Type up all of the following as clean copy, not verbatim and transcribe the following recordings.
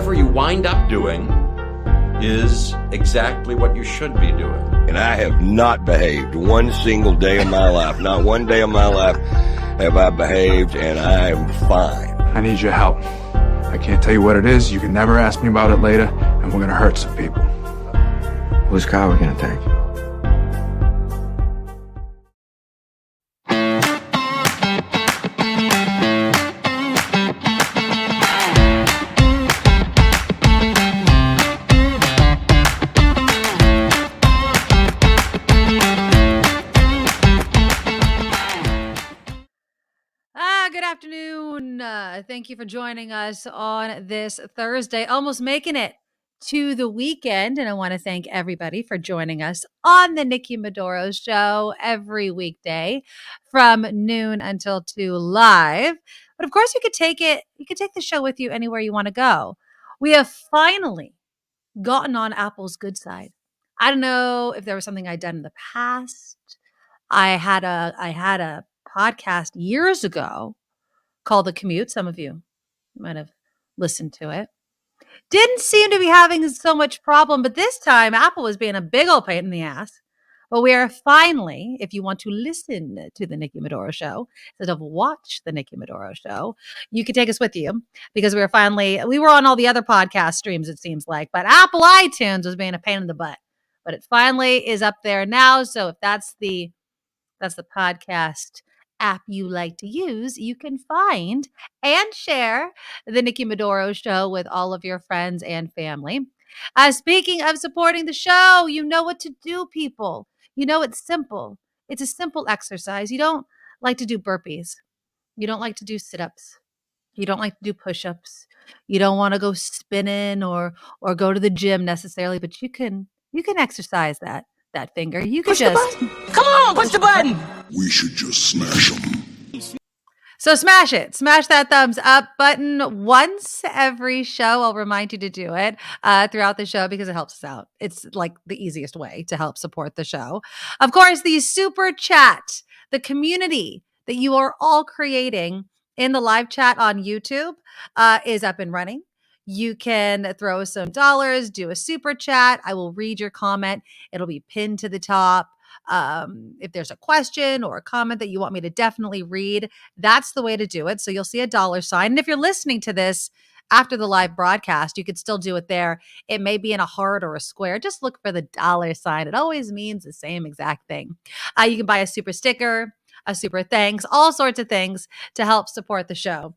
whatever you wind up doing is exactly what you should be doing. And I have not behaved one single day of my life. Not one day of my life have I behaved, and I am fine. I need your help. I can't tell you what it is. You can never ask me about it later, and we're gonna hurt some people. Whose car are we gonna take? Good afternoon. Thank you for joining us on this Thursday, almost making it to the weekend. And I want to thank everybody for joining us on the Nikki Medoro Show every weekday from noon until 2 live. But of course, you could take the show with you anywhere you want to go. We have finally gotten on Apple's good side. I don't know if there was something I'd done in the past. I had a podcast years ago called The Commute. Some of you might have listened to it. Didn't seem to be having so much problem, but this time Apple was being a big old pain in the ass. But we are finally, if you want to listen to the Nikki Medoro Show instead of watch the Nikki Medoro Show, you can take us with you because we were on all the other podcast streams, it seems like, but Apple iTunes was being a pain in the butt. But it finally is up there now. So if that's the podcast app you like to use, you can find and share the Nikki Medoro Show with all of your friends and family. Speaking of supporting the show, you know what to do, people. You know it's simple. It's a simple exercise. You don't like to do burpees. You don't like to do sit-ups. You don't like to do push-ups. You don't want to go spinning or go to the gym necessarily, but you can exercise that finger. You can just come on, push the button. We should just smash them. So smash it. Smash that thumbs up button once every show. I'll remind you to do it throughout the show because it helps us out. It's like the easiest way to help support the show. Of course, the super chat, the community that you are all creating in the live chat on YouTube is up and running. You can throw some dollars, do a super chat. I will read your comment. It'll be pinned to the top. If there's a question or a comment that you want me to definitely read, that's the way to do it. So you'll see a dollar sign. And if you're listening to this after the live broadcast, you could still do it there. It may be in a heart or a square. Just look for the dollar sign. It always means the same exact thing. You can buy a super sticker, a super thanks, all sorts of things to help support the show.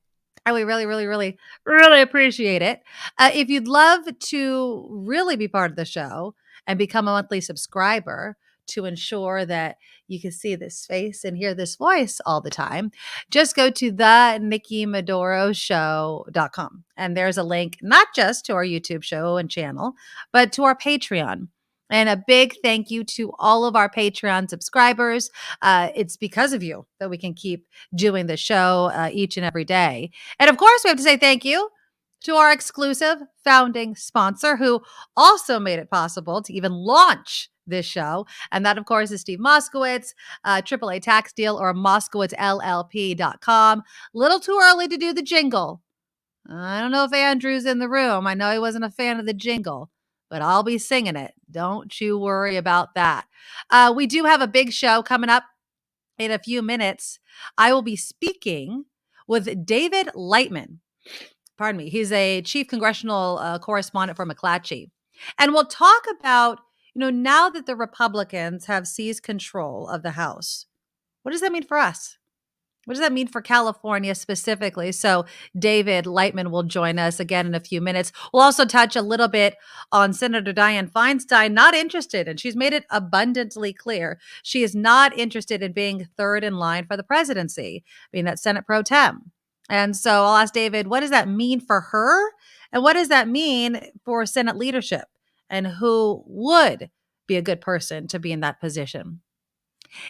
And we really, really, really, really appreciate it. If you'd love to really be part of the show and become a monthly subscriber to ensure that you can see this face and hear this voice all the time, just go to the NikkiMedoroShow.com. And there's a link not just to our YouTube show and channel, but to our Patreon. And a big thank you to all of our Patreon subscribers. It's because of you that we can keep doing the show each and every day. And of course, we have to say thank you to our exclusive founding sponsor who also made it possible to even launch this show. And that, of course, is Steve Moskowitz, AAA Tax Deal or MoskowitzLLP.com. Little too early to do the jingle. I don't know if Andrew's in the room. I know he wasn't a fan of the jingle, but I'll be singing it. Don't you worry about that. We do have a big show coming up in a few minutes. I will be speaking with David Lightman. Pardon me. He's a chief congressional correspondent for McClatchy. And we'll talk about, now that the Republicans have seized control of the House, what does that mean for us? What does that mean for California specifically? So David Lightman will join us again in a few minutes. We'll also touch a little bit on Senator Dianne Feinstein, not interested, and she's made it abundantly clear. She is not interested in being third in line for the presidency, being that Senate pro tem. And so I'll ask David, what does that mean for her? And what does that mean for Senate leadership? And who would be a good person to be in that position?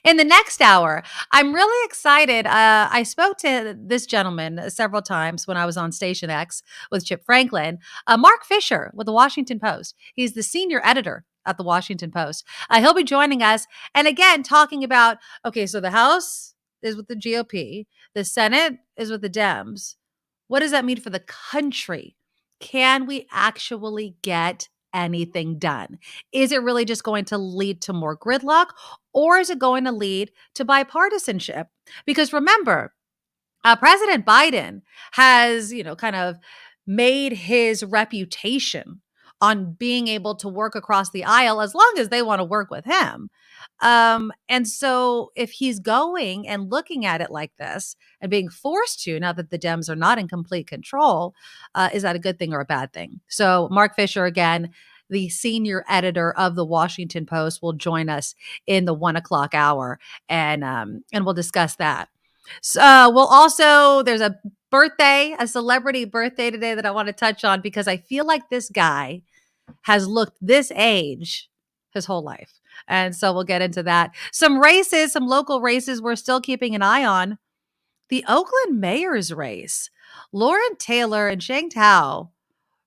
In the next hour, I'm really excited. I spoke to this gentleman several times when I was on Station X with Chip Franklin, Marc Fisher with the Washington Post. He's the senior editor at the Washington Post. He'll be joining us. And again, talking about, okay, so the House is with the GOP. The Senate is with the Dems. What does that mean for the country? can we actually get anything done? Is it really just going to lead to more gridlock, or is it going to lead to bipartisanship? Because remember, President Biden has, kind of made his reputation on being able to work across the aisle as long as they want to work with him. And so if he's going and looking at it like this and being forced to, now that the Dems are not in complete control, is that a good thing or a bad thing? So Marc Fisher, again, the senior editor of the Washington Post, will join us in the 1:00 hour, and we'll discuss that. So there's a celebrity birthday today that I want to touch on, because I feel like this guy has looked this age his whole life. And so we'll get into that. Some local races we're still keeping an eye on. The Oakland mayor's race. Lauren Taylor and Sheng Tao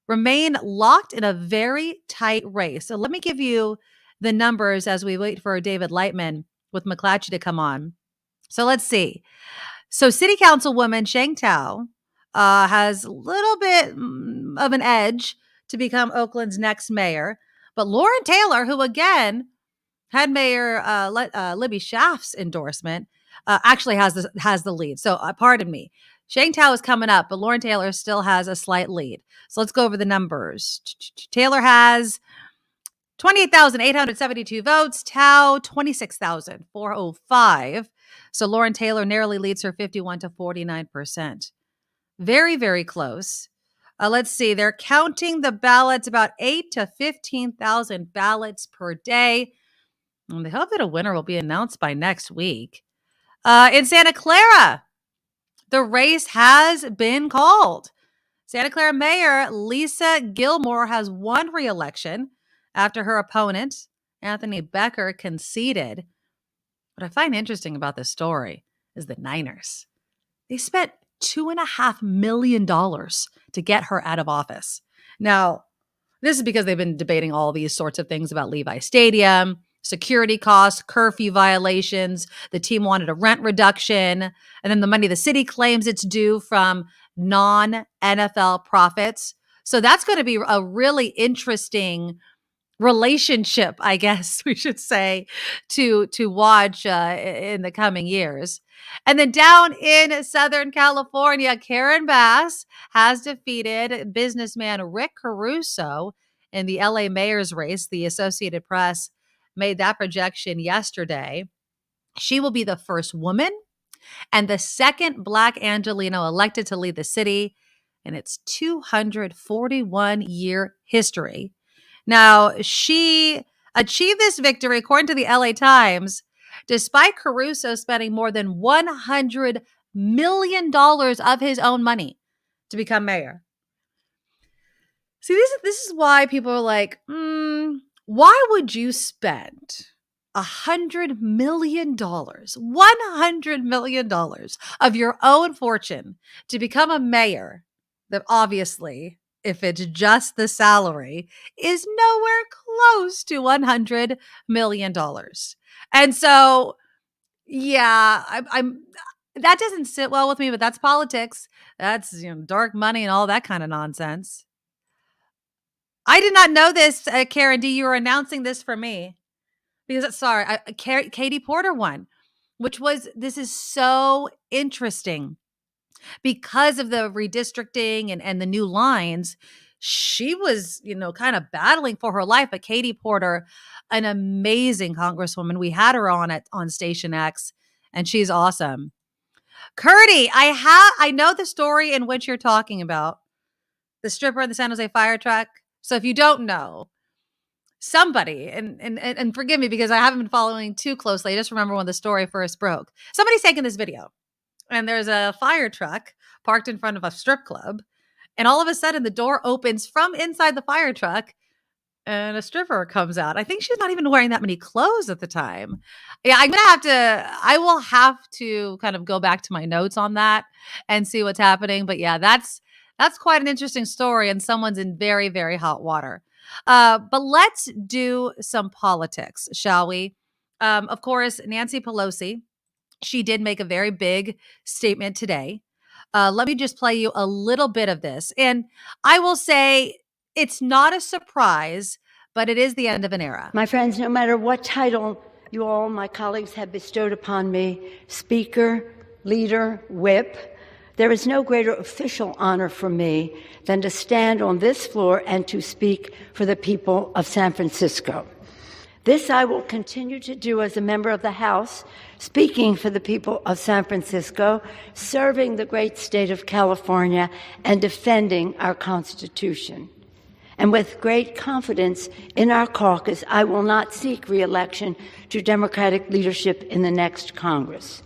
remain locked in a very tight race. So let me give you the numbers as we wait for David Lightman with McClatchy to come on. So let's see. So City Councilwoman Sheng Tao has a little bit of an edge to become Oakland's next mayor. But Lauren Taylor, who again had Mayor Libby Schaaf's endorsement, actually has the lead. So pardon me. Sheng Tao is coming up, but Lauren Taylor still has a slight lead. So let's go over the numbers. Taylor has 28,872 votes. Tao, 26,405. So Lauren Taylor narrowly leads her 51 to 49%. Very, very close. Let's see. They're counting the ballots, about 8 to 15,000 ballots per day. And they hope that a winner will be announced by next week. In Santa Clara, the race has been called. Santa Clara Mayor Lisa Gilmore has won re-election after her opponent, Anthony Becker, conceded. What I find interesting about this story is the Niners. They spent $2.5 million to get her out of office. Now, this is because they've been debating all these sorts of things about Levi Stadium, security costs, curfew violations. The team wanted a rent reduction, and then the money the city claims it's due from non-NFL profits. So that's going to be a really interesting relationship, I guess we should say, to watch in the coming years. And then down in Southern California, Karen Bass has defeated businessman Rick Caruso in the LA mayor's race. The Associated Press made that projection yesterday. She will be the first woman and the second Black Angelino elected to lead the city in its 241-year history. Now, she achieved this victory, according to the LA Times, despite Caruso spending more than $100 million of his own money to become mayor. See, this is why people are like, why would you spend $100 million of your own fortune to become a mayor that obviously, if it's just the salary, is nowhere close to $100 million. And so, yeah, I'm that doesn't sit well with me, but that's politics. That's, dark money and all that kind of nonsense. I did not know this, Karen D. You were announcing this for me because, Katie Porter won, this is so interesting. Because of the redistricting and the new lines, she was, kind of battling for her life. But Katie Porter, an amazing congresswoman. We had her on Station X, and she's awesome. Curdy, I know the story in which you're talking about, the stripper in the San Jose fire truck. So if you don't know, somebody, and forgive me because I haven't been following too closely. I just remember when the story first broke. Somebody's taking this video. And there's a fire truck parked in front of a strip club. And all of a sudden, the door opens from inside the fire truck and a stripper comes out. I think she's not even wearing that many clothes at the time. Yeah, I will have to kind of go back to my notes on that and see what's happening. But yeah, that's quite an interesting story. And someone's in very, very hot water. But let's do some politics, shall we? Of course, Nancy Pelosi. She did make a very big statement today. Let me just play you a little bit of this. And I will say it's not a surprise, but it is the end of an era. My friends, no matter what title you all, my colleagues, have bestowed upon me, Speaker, Leader, Whip, there is no greater official honor for me than to stand on this floor and to speak for the people of San Francisco. This I will continue to do as a member of the House, speaking for the people of San Francisco, serving the great state of California, and defending our Constitution. And with great confidence in our caucus, I will not seek re-election to Democratic leadership in the next Congress.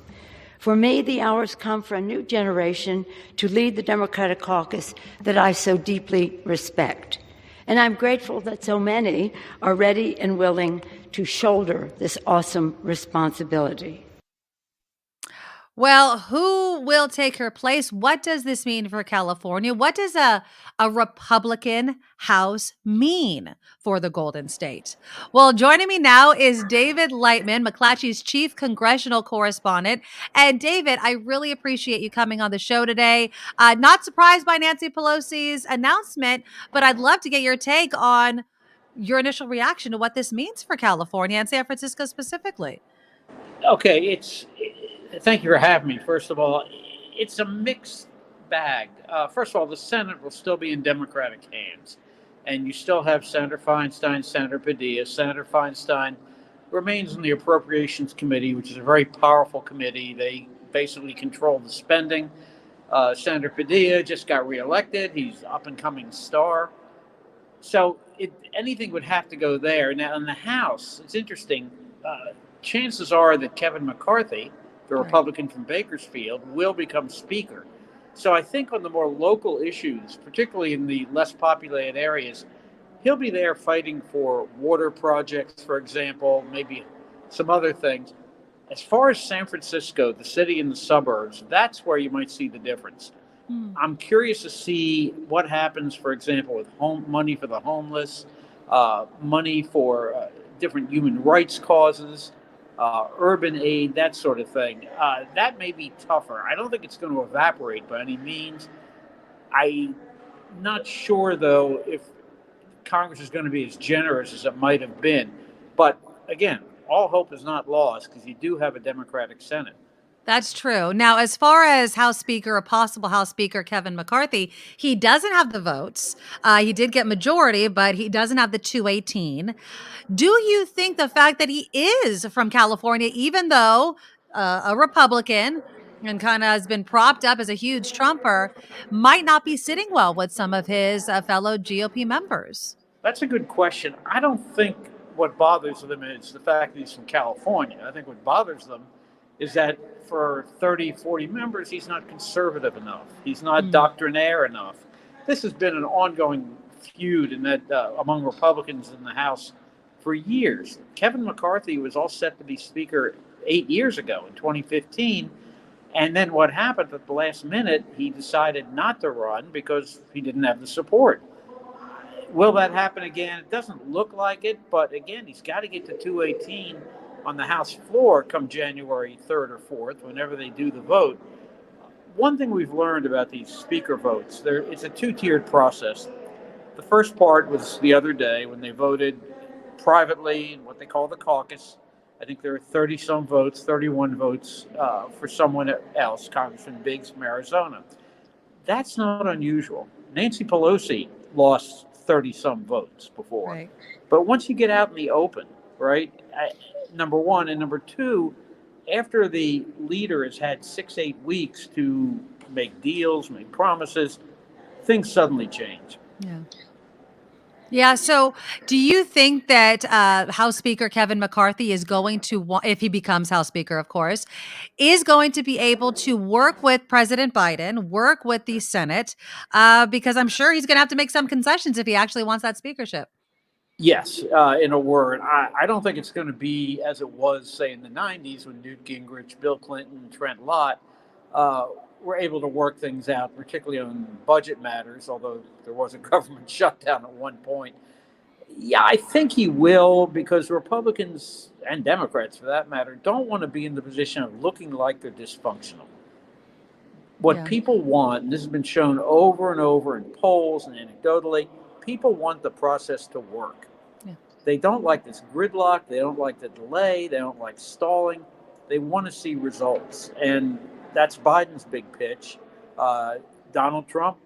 For me, the hour's come for a new generation to lead the Democratic caucus that I so deeply respect. And I'm grateful that so many are ready and willing to shoulder this awesome responsibility. Well, who will take her place? What does this mean for California? What does a Republican House mean for the Golden State? Well, joining me now is David Lightman, McClatchy's chief congressional correspondent. And David, I really appreciate you coming on the show today. Not surprised by Nancy Pelosi's announcement, but I'd love to get your take on your initial reaction to what this means for California and San Francisco specifically. Okay, thank you for having me. First of all, it's a mixed bag. First of all, the Senate will still be in Democratic hands, and you still have Senator Feinstein, Senator Padilla. Senator Feinstein remains in the Appropriations Committee, which is a very powerful committee. They basically control the spending. Senator Padilla just got reelected. He's up-and-coming star. So anything would have to go there. Now, in the House, it's interesting. Chances are that Kevin McCarthy, the Republican from Bakersfield, will become Speaker. So I think on the more local issues, particularly in the less populated areas, he'll be there fighting for water projects, for example, maybe some other things. As far as San Francisco, the city and the suburbs, that's where you might see the difference. I'm curious to see what happens, for example, with money for the homeless, money for different human rights causes, urban aid, that sort of thing. That may be tougher. I don't think it's going to evaporate by any means. I'm not sure, though, if Congress is going to be as generous as it might have been. But again, all hope is not lost because you do have a Democratic Senate. That's true. Now, as far as House Speaker, a possible House Speaker, Kevin McCarthy, he doesn't have the votes. He did get majority, but he doesn't have the 218. Do you think the fact that he is from California, even though a Republican and kind of has been propped up as a huge Trumper, might not be sitting well with some of his fellow GOP members? That's a good question. I don't think what bothers them is the fact that he's from California. I think what bothers them is that for 30, 40 members, he's not conservative enough. He's not doctrinaire enough. This has been an ongoing feud in that among Republicans in the House for years. Kevin McCarthy was all set to be Speaker 8 years ago in 2015. And then what happened at the last minute, he decided not to run because he didn't have the support. Will that happen again? It doesn't look like it, but again, he's got to get to 218 on the House floor come January 3rd or 4th, whenever they do the vote. One thing we've learned about these speaker votes, it's a two-tiered process. The first part was the other day when they voted privately in what they call the caucus. I think there are 30-some votes, 31 votes for someone else, Congressman Biggs from Arizona. That's not unusual. Nancy Pelosi lost 30-some votes before. Right. But once you get out in the open, right, number one, and number two, after the leader has had 6-8 weeks to make deals, make promises, things suddenly change. Yeah. So do you think that House Speaker Kevin McCarthy is going to, if he becomes House Speaker, of course, is going to be able to work with President Biden, work with the Senate, because I'm sure he's going to have to make some concessions if he actually wants that speakership? Yes, in a word. I don't think it's going to be as it was, say, in the 90s when Newt Gingrich, Bill Clinton, Trent Lott were able to work things out, particularly on budget matters, although there was a government shutdown at one point. Yeah, I think he will, because Republicans and Democrats, for that matter, don't want to be in the position of looking like they're dysfunctional. What people want, and this has been shown over and over in polls and anecdotally, people want the process to work. Yeah. They don't like this gridlock. They don't like the delay. They don't like stalling. They want to see results. And that's Biden's big pitch. Donald Trump,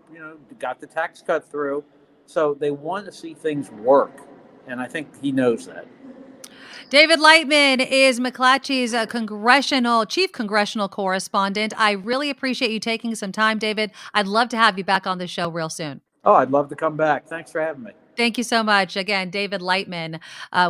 got the tax cut through. So they want to see things work. And I think he knows that. David Lightman is McClatchy's chief congressional correspondent. I really appreciate you taking some time, David. I'd love to have you back on the show real soon. Oh, I'd love to come back. Thanks for having me. Thank you so much. Again, David Lightman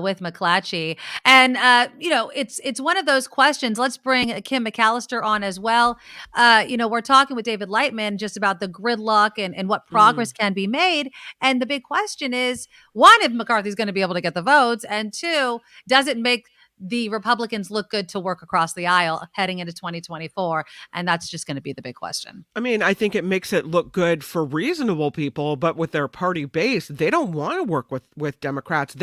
with McClatchy. And, it's one of those questions. Let's bring Kim McAllister on as well. We're talking with David Lightman just about the gridlock and what progress can be made. And the big question is, one, if McCarthy's going to be able to get the votes, and two, does it make the Republicans look good to work across the aisle heading into 2024? And that's just going to be the big question. I mean, I think it makes it look good for reasonable people, but with their party base, they don't want to work with Democrats.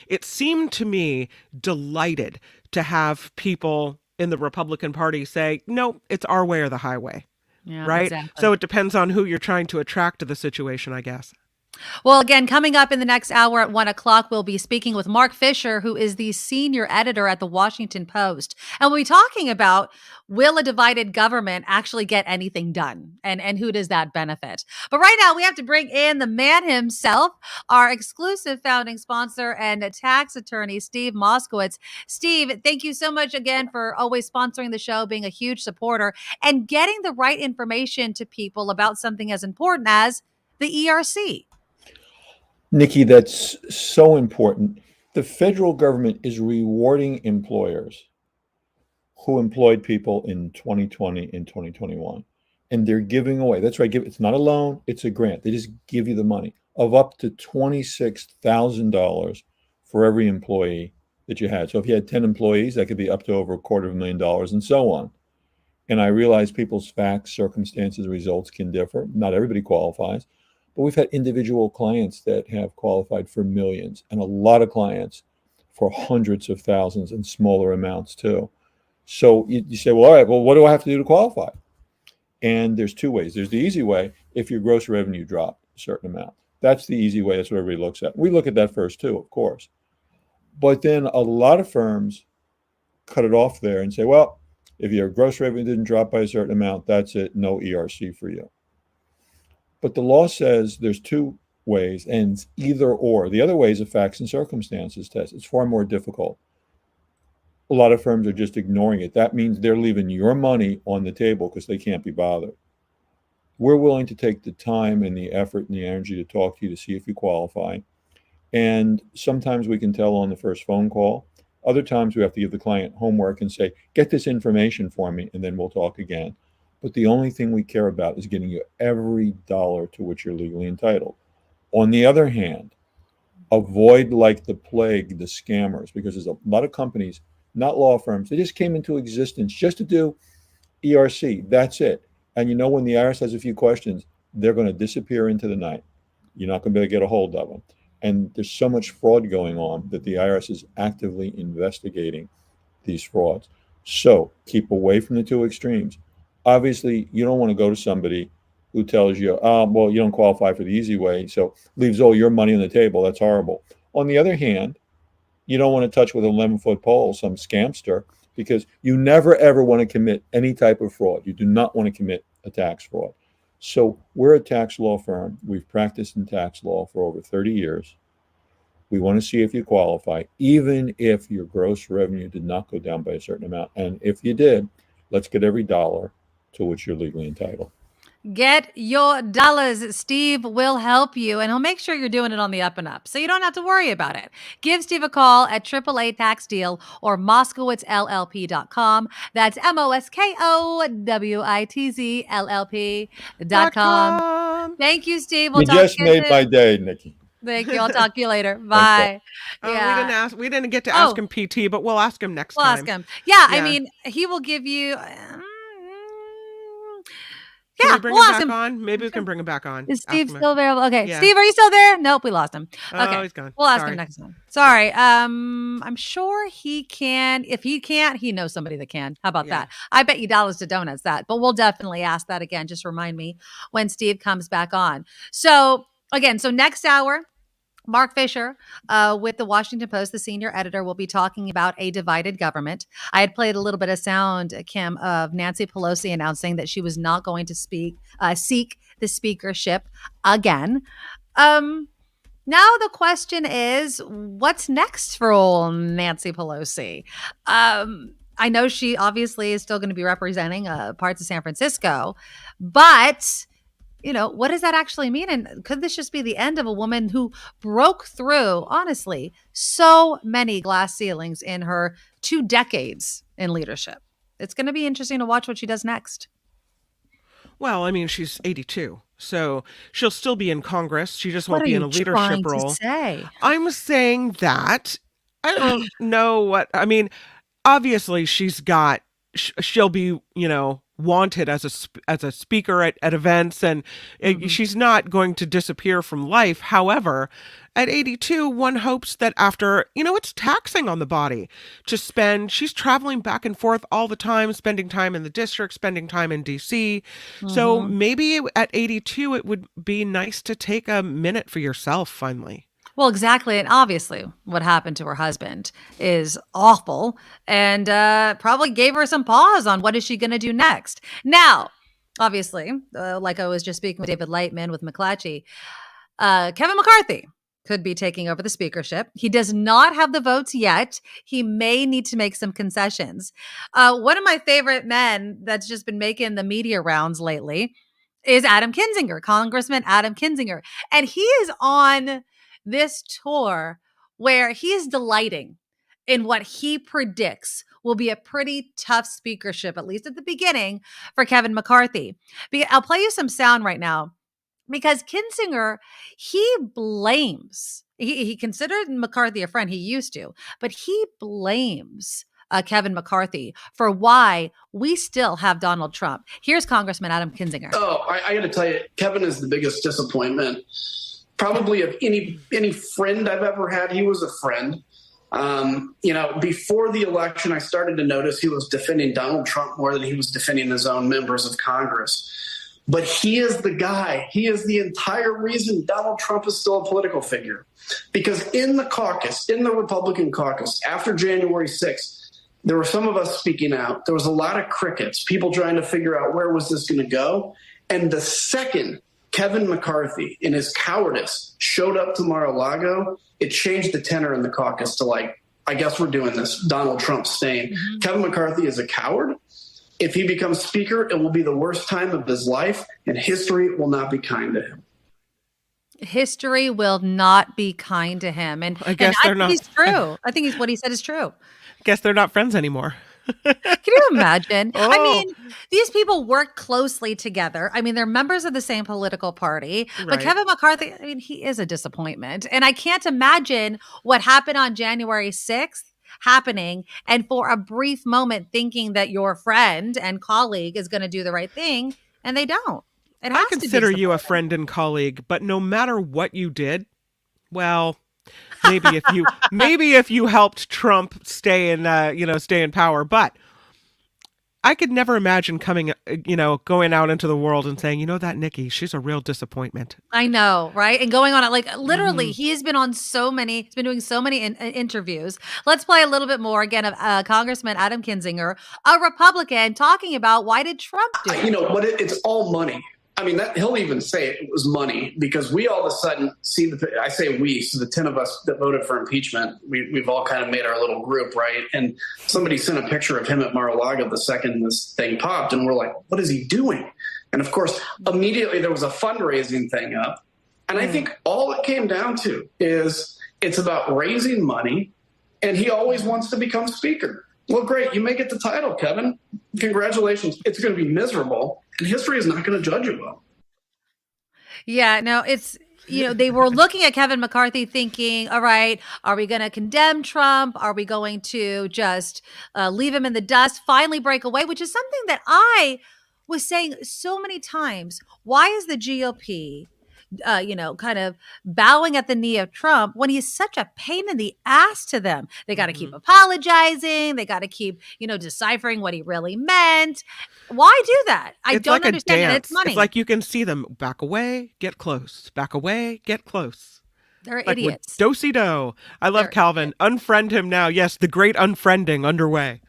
It seemed to me, delighted to have people in the Republican Party say, no, it's our way or the highway. Yeah, right? Exactly. So it depends on who you're trying to attract to the situation, I guess. Well, again, coming up in the next hour at 1:00, we'll be speaking with Marc Fisher, who is the senior editor at the Washington Post. And we'll be talking about, will a divided government actually get anything done? And who does that benefit? But right now, we have to bring in the man himself, our exclusive founding sponsor and tax attorney, Steve Moskowitz. Steve, thank you so much again for always sponsoring the show, being a huge supporter, and getting the right information to people about something as important as the ERC. Nikki, that's so important. The federal government is rewarding employers who employed people in 2020 and 2021. And they're giving away, that's right, it's not a loan, it's a grant. They just give you the money of up to $26,000 for every employee that you had. So if you had 10 employees, that could be up to over $250,000 and so on. And I realize people's facts, circumstances, results can differ. Not everybody qualifies. But we've had individual clients that have qualified for millions, and a lot of clients for hundreds of thousands and smaller amounts too. So you say, well, all right, well, what do I have to do to qualify? And there's two ways. There's the easy way. If your gross revenue dropped a certain amount, that's the easy way. That's what everybody looks at. We look at that first too, of course. But then a lot of firms cut it off there and say, well, if your gross revenue didn't drop by a certain amount, that's it. No ERC for you. But the law says there's two ways, and it's either or. The other way is a facts and circumstances test. It's far more difficult. A lot of firms are just ignoring it. That means they're leaving your money on the table because they can't be bothered. We're willing to take the time and the effort and the energy to talk to you to see if you qualify. And sometimes we can tell on the first phone call. Other times we have to give the client homework and say, get this information for me, and then we'll talk again. But the only thing we care about is getting you every dollar to which you're legally entitled. On the other hand, avoid like the plague the scammers, because there's a lot of companies, not law firms, they just came into existence just to do ERC. That's it. And when the IRS has a few questions, they're going to disappear into the night. You're not going to be able to get a hold of them. And there's so much fraud going on that the IRS is actively investigating these frauds. So keep away from the two extremes. Obviously, you don't want to go to somebody who tells you, well, you don't qualify for the easy way, so leaves all your money on the table. That's horrible. On the other hand, you don't want to touch with an 11-foot pole some scamster, because you never, ever want to commit any type of fraud. You do not want to commit a tax fraud. So we're a tax law firm. We've practiced in tax law for over 30 years. We want to see if you qualify, even if your gross revenue did not go down by a certain amount. And if you did, let's get every dollar to which you're legally entitled. Get your dollars. Steve will help you, and he'll make sure you're doing it on the up and up, so you don't have to worry about it. Give Steve a call at 888-TAX-DEAL or MoskowitzLLP.com. That's MoskowitzzLLP.com. Thank you, Steve. You just made my day, Nikki. Thank you. I'll talk to you later. Bye. We didn't get to ask him PT, but we'll ask him next time. We'll ask him. Yeah, I mean, he will give you... Can Yeah, we bring we'll him ask back him. on? Maybe we can bring him back on. Is Ask Steve him. still available? Okay. Yeah. Steve, are you still there? Nope, we lost him. Oh, Okay. he's gone. We'll ask Sorry. him next time. Sorry. I'm sure he can. If he can't, he knows somebody that can. How about that? I bet you dollars to donuts that. But we'll definitely ask that again. Just remind me when Steve comes back on. So again, next hour, Marc Fisher with the Washington Post, the senior editor, will be talking about a divided government. I had played a little bit of sound, Kim, of Nancy Pelosi announcing that she was not going to seek the speakership again. Now the question is, what's next for old Nancy Pelosi? I know she obviously is still going to be representing parts of San Francisco, but what does that actually mean? And could this just be the end of a woman who broke through, honestly, so many glass ceilings in her 2 decades in leadership? It's going to be interesting to watch what she does next. Well, I mean, she's 82, so she'll still be in Congress. She just won't be in a leadership role. What are you trying to say? I'm saying that I don't know what, I mean, obviously she'll be, wanted as a speaker at events, and she's not going to disappear from life. However, at 82, one hopes that after, it's taxing on the body to spend, she's traveling back and forth all the time, spending time in the district, spending time in DC. So maybe at 82, it would be nice to take a minute for yourself finally. Well, exactly. And obviously what happened to her husband is awful and probably gave her some pause on what is she going to do next. Now, obviously, like I was just speaking with David Lightman with McClatchy, Kevin McCarthy could be taking over the speakership. He does not have the votes yet. He may need to make some concessions. One of my favorite men that's just been making the media rounds lately is Adam Kinzinger, Congressman Adam Kinzinger. And he is on this tour where he is delighting in what he predicts will be a pretty tough speakership, at least at the beginning, for Kevin McCarthy. I'll play you some sound right now because Kinzinger, he blames, he considered McCarthy a friend, he used to, but he blames Kevin McCarthy for why we still have Donald Trump. Here's Congressman Adam Kinzinger. Oh, I got to tell you, Kevin is the biggest disappointment. Probably of any friend I've ever had. He was a friend. Before the election, I started to notice he was defending Donald Trump more than he was defending his own members of Congress. But he is the guy. He is the entire reason Donald Trump is still a political figure. Because in the caucus, in the Republican caucus, after January 6th, there were some of us speaking out. There was a lot of crickets, people trying to figure out where was this going to go. And the second Kevin McCarthy, in his cowardice, showed up to Mar-a-Lago, it changed the tenor in the caucus to I guess we're doing this. Donald Trump staying. Kevin McCarthy is a coward. If he becomes speaker, it will be the worst time of his life, and history will not be kind to him. History will not be kind to him. And I guess they're not. He's true. I think what he said is true. Guess they're not friends anymore. Can you imagine? I mean, these people work closely together. I mean, they're members of the same political party. Right. But Kevin McCarthy, I mean, he is a disappointment. And I can't imagine what happened on January 6th happening and for a brief moment thinking that your friend and colleague is going to do the right thing, and they don't. I consider you a friend and colleague, but no matter what you did, well, maybe if you helped Trump stay in power, but I could never imagine going out into the world and saying, that Nikki, she's a real disappointment. I know, right? And going on it, literally, he has been on he's been doing so many interviews. Let's play a little bit more again of Congressman Adam Kinzinger, a Republican, talking about why did Trump do it? It's all money. I mean, he'll even say it was money because we all of a sudden see I say we, so the 10 of us that voted for impeachment, we've all kind of made our little group, right? And somebody sent a picture of him at Mar-a-Lago the second this thing popped, and we're like, what is he doing? And of course, immediately there was a fundraising thing up. And I think all it came down to is it's about raising money, and he always wants to become speaker. Well, great. You may get the title, Kevin. Congratulations. It's going to be miserable, and history is not going to judge you well. Yeah, no, it's, they were looking at Kevin McCarthy thinking, all right, are we going to condemn Trump? Are we going to just leave him in the dust, finally break away, which is something that I was saying so many times, why is the GOP kind of bowing at the knee of Trump when he's such a pain in the ass to them? They got to keep apologizing. They got to keep, deciphering what he really meant. Why do that? I It's don't like a understand it. dance. It's money. It's like you can see them back away, get close, back away, get close. They're Like idiots. Do-si-do. I love They're Calvin. Unfriend him now. Yes, the great unfriending underway.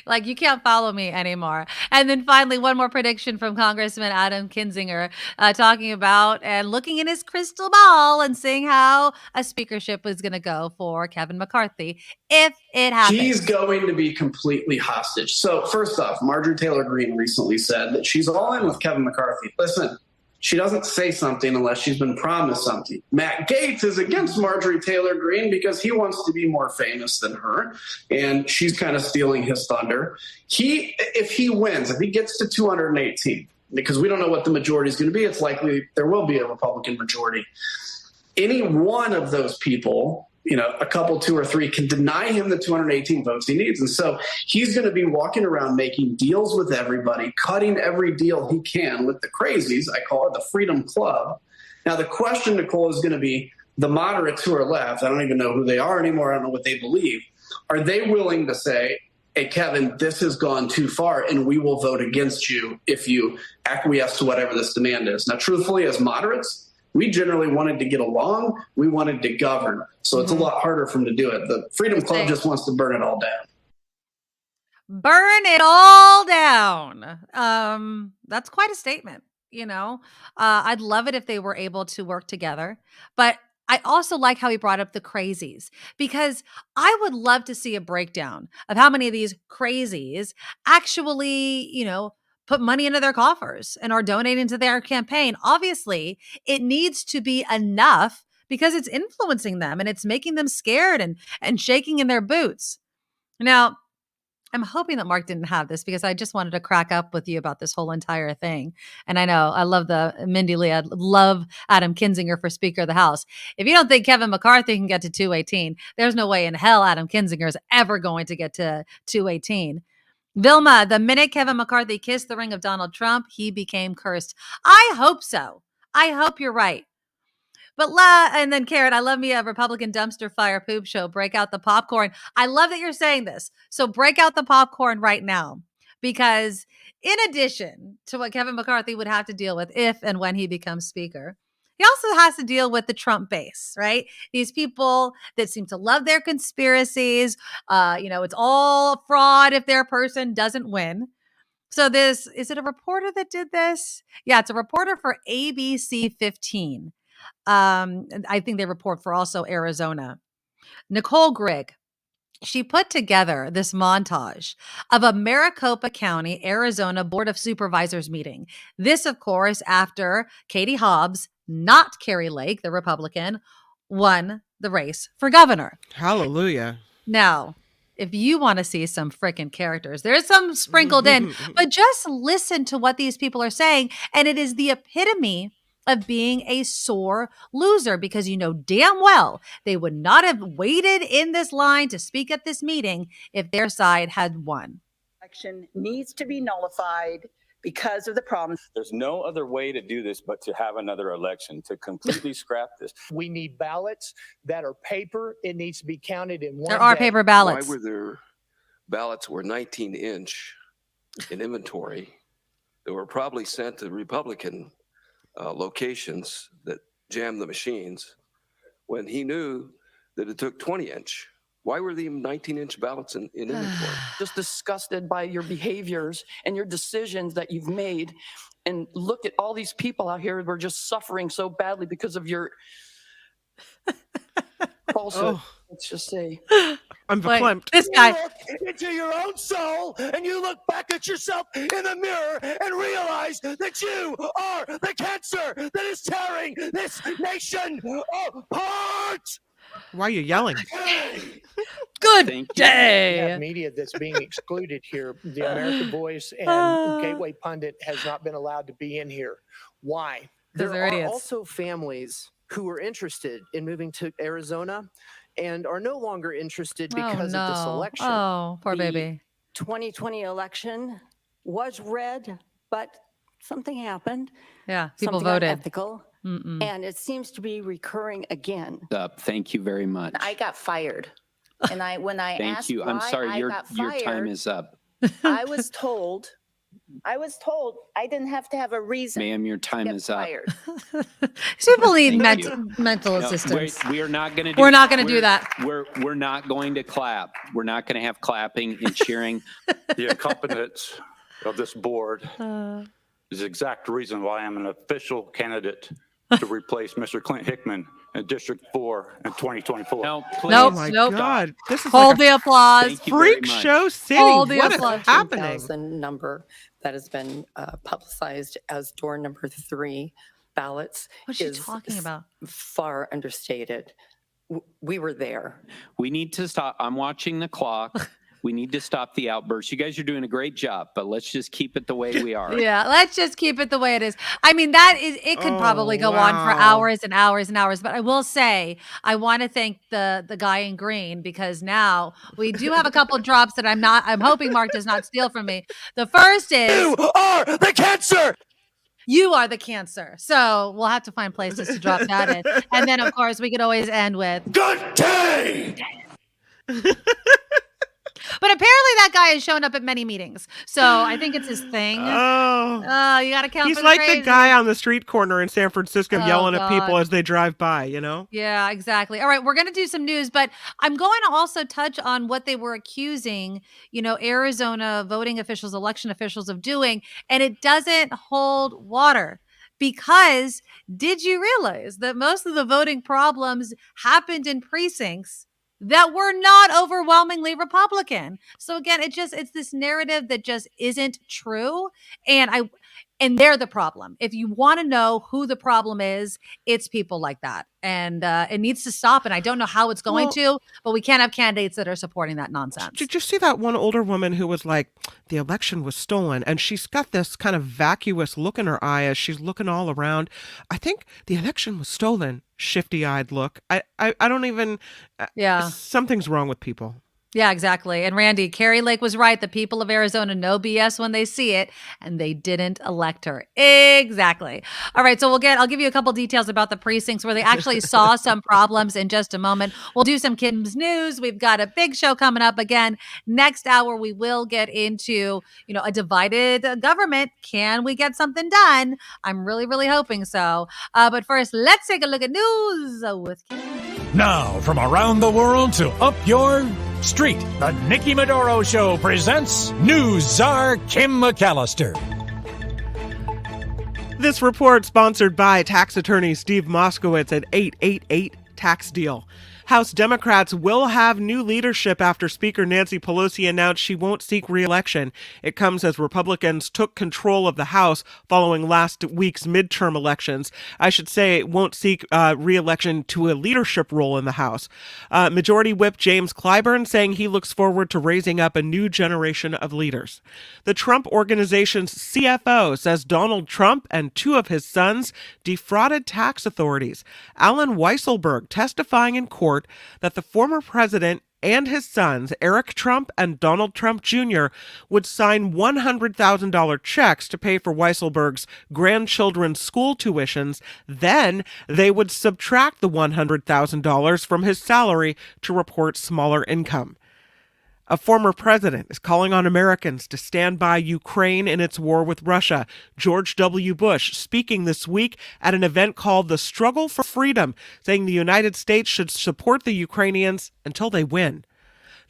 Like, you can't follow me anymore. And then finally, one more prediction from Congressman Adam Kinzinger, talking about and looking in his crystal ball and seeing how a speakership was going to go for Kevin McCarthy if it happens. He's going to be completely hostage. So first off, Marjorie Taylor Greene recently said that she's all in with Kevin McCarthy. Listen, she doesn't say something unless she's been promised something. Matt Gaetz is against Marjorie Taylor Greene because he wants to be more famous than her, and she's kind of stealing his thunder. If he wins, if he gets to 218, because we don't know what the majority is going to be, it's likely there will be a Republican majority. Any one of those people, a couple, two or three, can deny him the 218 votes he needs. And so he's going to be walking around making deals with everybody, cutting every deal he can with the crazies. I call it the Freedom Club. Now, the question, Nicole, is going to be the moderates who are left. I don't even know who they are anymore. I don't know what they believe. Are they willing to say, hey, Kevin, this has gone too far, and we will vote against you if you acquiesce to whatever this demand is? Now, truthfully, as moderates, we generally wanted to get along. We wanted to govern. So it's a lot harder for them to do it. The Freedom Club just wants to burn it all down. Burn it all down. That's quite a statement, I'd love it if they were able to work together. But I also like how he brought up the crazies, because I would love to see a breakdown of how many of these crazies actually, put money into their coffers and are donating to their campaign. Obviously, it needs to be enough because it's influencing them and it's making them scared and shaking in their boots. Now, I'm hoping that Mark didn't have this, because I just wanted to crack up with you about this whole entire thing. And I know I love Mindy Lee. I love Adam Kinzinger for Speaker of the House. If you don't think Kevin McCarthy can get to 218, there's no way in hell Adam Kinzinger is ever going to get to 218. Vilma, the minute Kevin McCarthy kissed the ring of Donald Trump, he became cursed. I hope so. I hope you're right. But and then Karen, I love me a Republican dumpster fire poop show. Break out the popcorn. I love that you're saying this. So break out the popcorn right now, because in addition to what Kevin McCarthy would have to deal with if and when he becomes speaker, he also has to deal with the Trump base, right? These people that seem to love their conspiracies. It's all fraud if their person doesn't win. So is it a reporter that did this? Yeah, it's a reporter for ABC 15. I think they report for also Arizona. Nicole Grigg, she put together this montage of a Maricopa County, Arizona Board of Supervisors meeting. This, of course, after Katie Hobbs, not Carrie Lake, the Republican, won the race for governor. Hallelujah. Now, if you want to see some freaking characters, there's some sprinkled in, but just listen to what these people are saying. And it is the epitome of being a sore loser, because damn well they would not have waited in this line to speak at this meeting if their side had won. Election needs to be nullified because of the problems. There's no other way to do this but to have another election, to completely scrap this. We need ballots that are paper. It needs to be counted in one There are day. paper ballots. Why were there ballots were 19-inch in inventory that were probably sent to Republican locations that jammed the machines when he knew that it took 20-inch? Why were the 19-inch ballots in inventory? Just disgusted by your behaviors and your decisions that you've made. And look at all these people out here who are just suffering so badly because of your falsehood. Oh. Let's just say. I'm verklempt. This guy. You look into your own soul and you look back at yourself in the mirror and realize that you are the cancer that is tearing this nation apart. Why are you yelling? Good We day. have media that's being excluded here. The American Voice and Gateway Pundit has not been allowed to be in here. Why? Because There they're are idiots. also families who are interested in moving to Arizona and are no longer interested because of this election. Oh, poor The baby. 2020 election was red, but something happened. Yeah, people something voted. unethical, and it seems to be recurring again. Thank you very much. I got fired. And when I Thank asked you. I'm why sorry, I your got your time fired, is up. I was told I didn't have to have a reason. Ma'am, your time to get is fired. People need Thank you. mental No, assistance. we are not going to. We're not going to do that. We're not going to clap. We're not going to have clapping and cheering. The accompaniment of this board is the exact reason why I'm an official candidate to replace Mr. Clint Hickman in District 4 in 2024. No, please. Oh my God. This is Hold like the applause. freak show city. Hold the What is applause. happening? 10,000 number that has been publicized as door number 3 ballots. What's she talking about? Far understated. We were there. We need to stop. I'm watching the clock. We need to stop the outbursts. You guys are doing a great job, but let's just keep it the way we are. Yeah, let's just keep it the way it is. I mean, it could probably go on for hours and hours and hours, but I will say I want to thank the guy in green, because now we do have a couple drops that I'm hoping Mark does not steal from me. The first is, you are the cancer. You are the cancer. So we'll have to find places to drop that in. And then, of course, we could always end with good day. But apparently that guy has shown up at many meetings. So I think it's his thing. Oh, you got to count he's for the like crazy. the guy on the street corner in San Francisco yelling at people God. as they drive by, you know? Yeah, exactly. All right, we're going to do some news, but I'm going to also touch on what they were accusing, Arizona voting officials, election officials of doing, and it doesn't hold water. Because did you realize that most of the voting problems happened in precincts that were not overwhelmingly Republican? So again, it's this narrative that just isn't true. And they're the problem. If you want to know who the problem is, it's people like that. And it needs to stop. And I don't know how it's going to, but we can't have candidates that are supporting that nonsense. Did you see that one older woman who was like, the election was stolen? And she's got this kind of vacuous look in her eye as she's looking all around. I think the election was stolen. Shifty-eyed look. I don't even... Yeah. Something's wrong with people. Yeah, exactly. And Randy, Carrie Lake was right. The people of Arizona know BS when they see it, and they didn't elect her. Exactly. All right, so I'll give you a couple details about the precincts where they actually saw some problems in just a moment. We'll do some Kim's News. We've got a big show coming up again. Next hour, we will get into, a divided government. Can we get something done? I'm really, really hoping so. But first, let's take a look at news with Kim. Now, from around the world to up your street, the Nikki Medoro Show presents News Czar Kim McAllister. This report sponsored by tax attorney Steve Moskowitz at 888 Tax Deal. House Democrats will have new leadership after Speaker Nancy Pelosi announced she won't seek re-election. It comes as Republicans took control of the House following last week's midterm elections. I should say won't seek re-election to a leadership role in the House. Majority Whip James Clyburn saying he looks forward to raising up a new generation of leaders. The Trump Organization's CFO says Donald Trump and 2 of his sons defrauded tax authorities. Alan Weisselberg testifying in court that the former president and his sons, Eric Trump and Donald Trump Jr., would sign $100,000 checks to pay for Weisselberg's grandchildren's school tuitions. Then they would subtract the $100,000 from his salary to report smaller income. A former president is calling on Americans to stand by Ukraine in its war with Russia. George W. Bush speaking this week at an event called The Struggle for Freedom, saying the United States should support the Ukrainians until they win.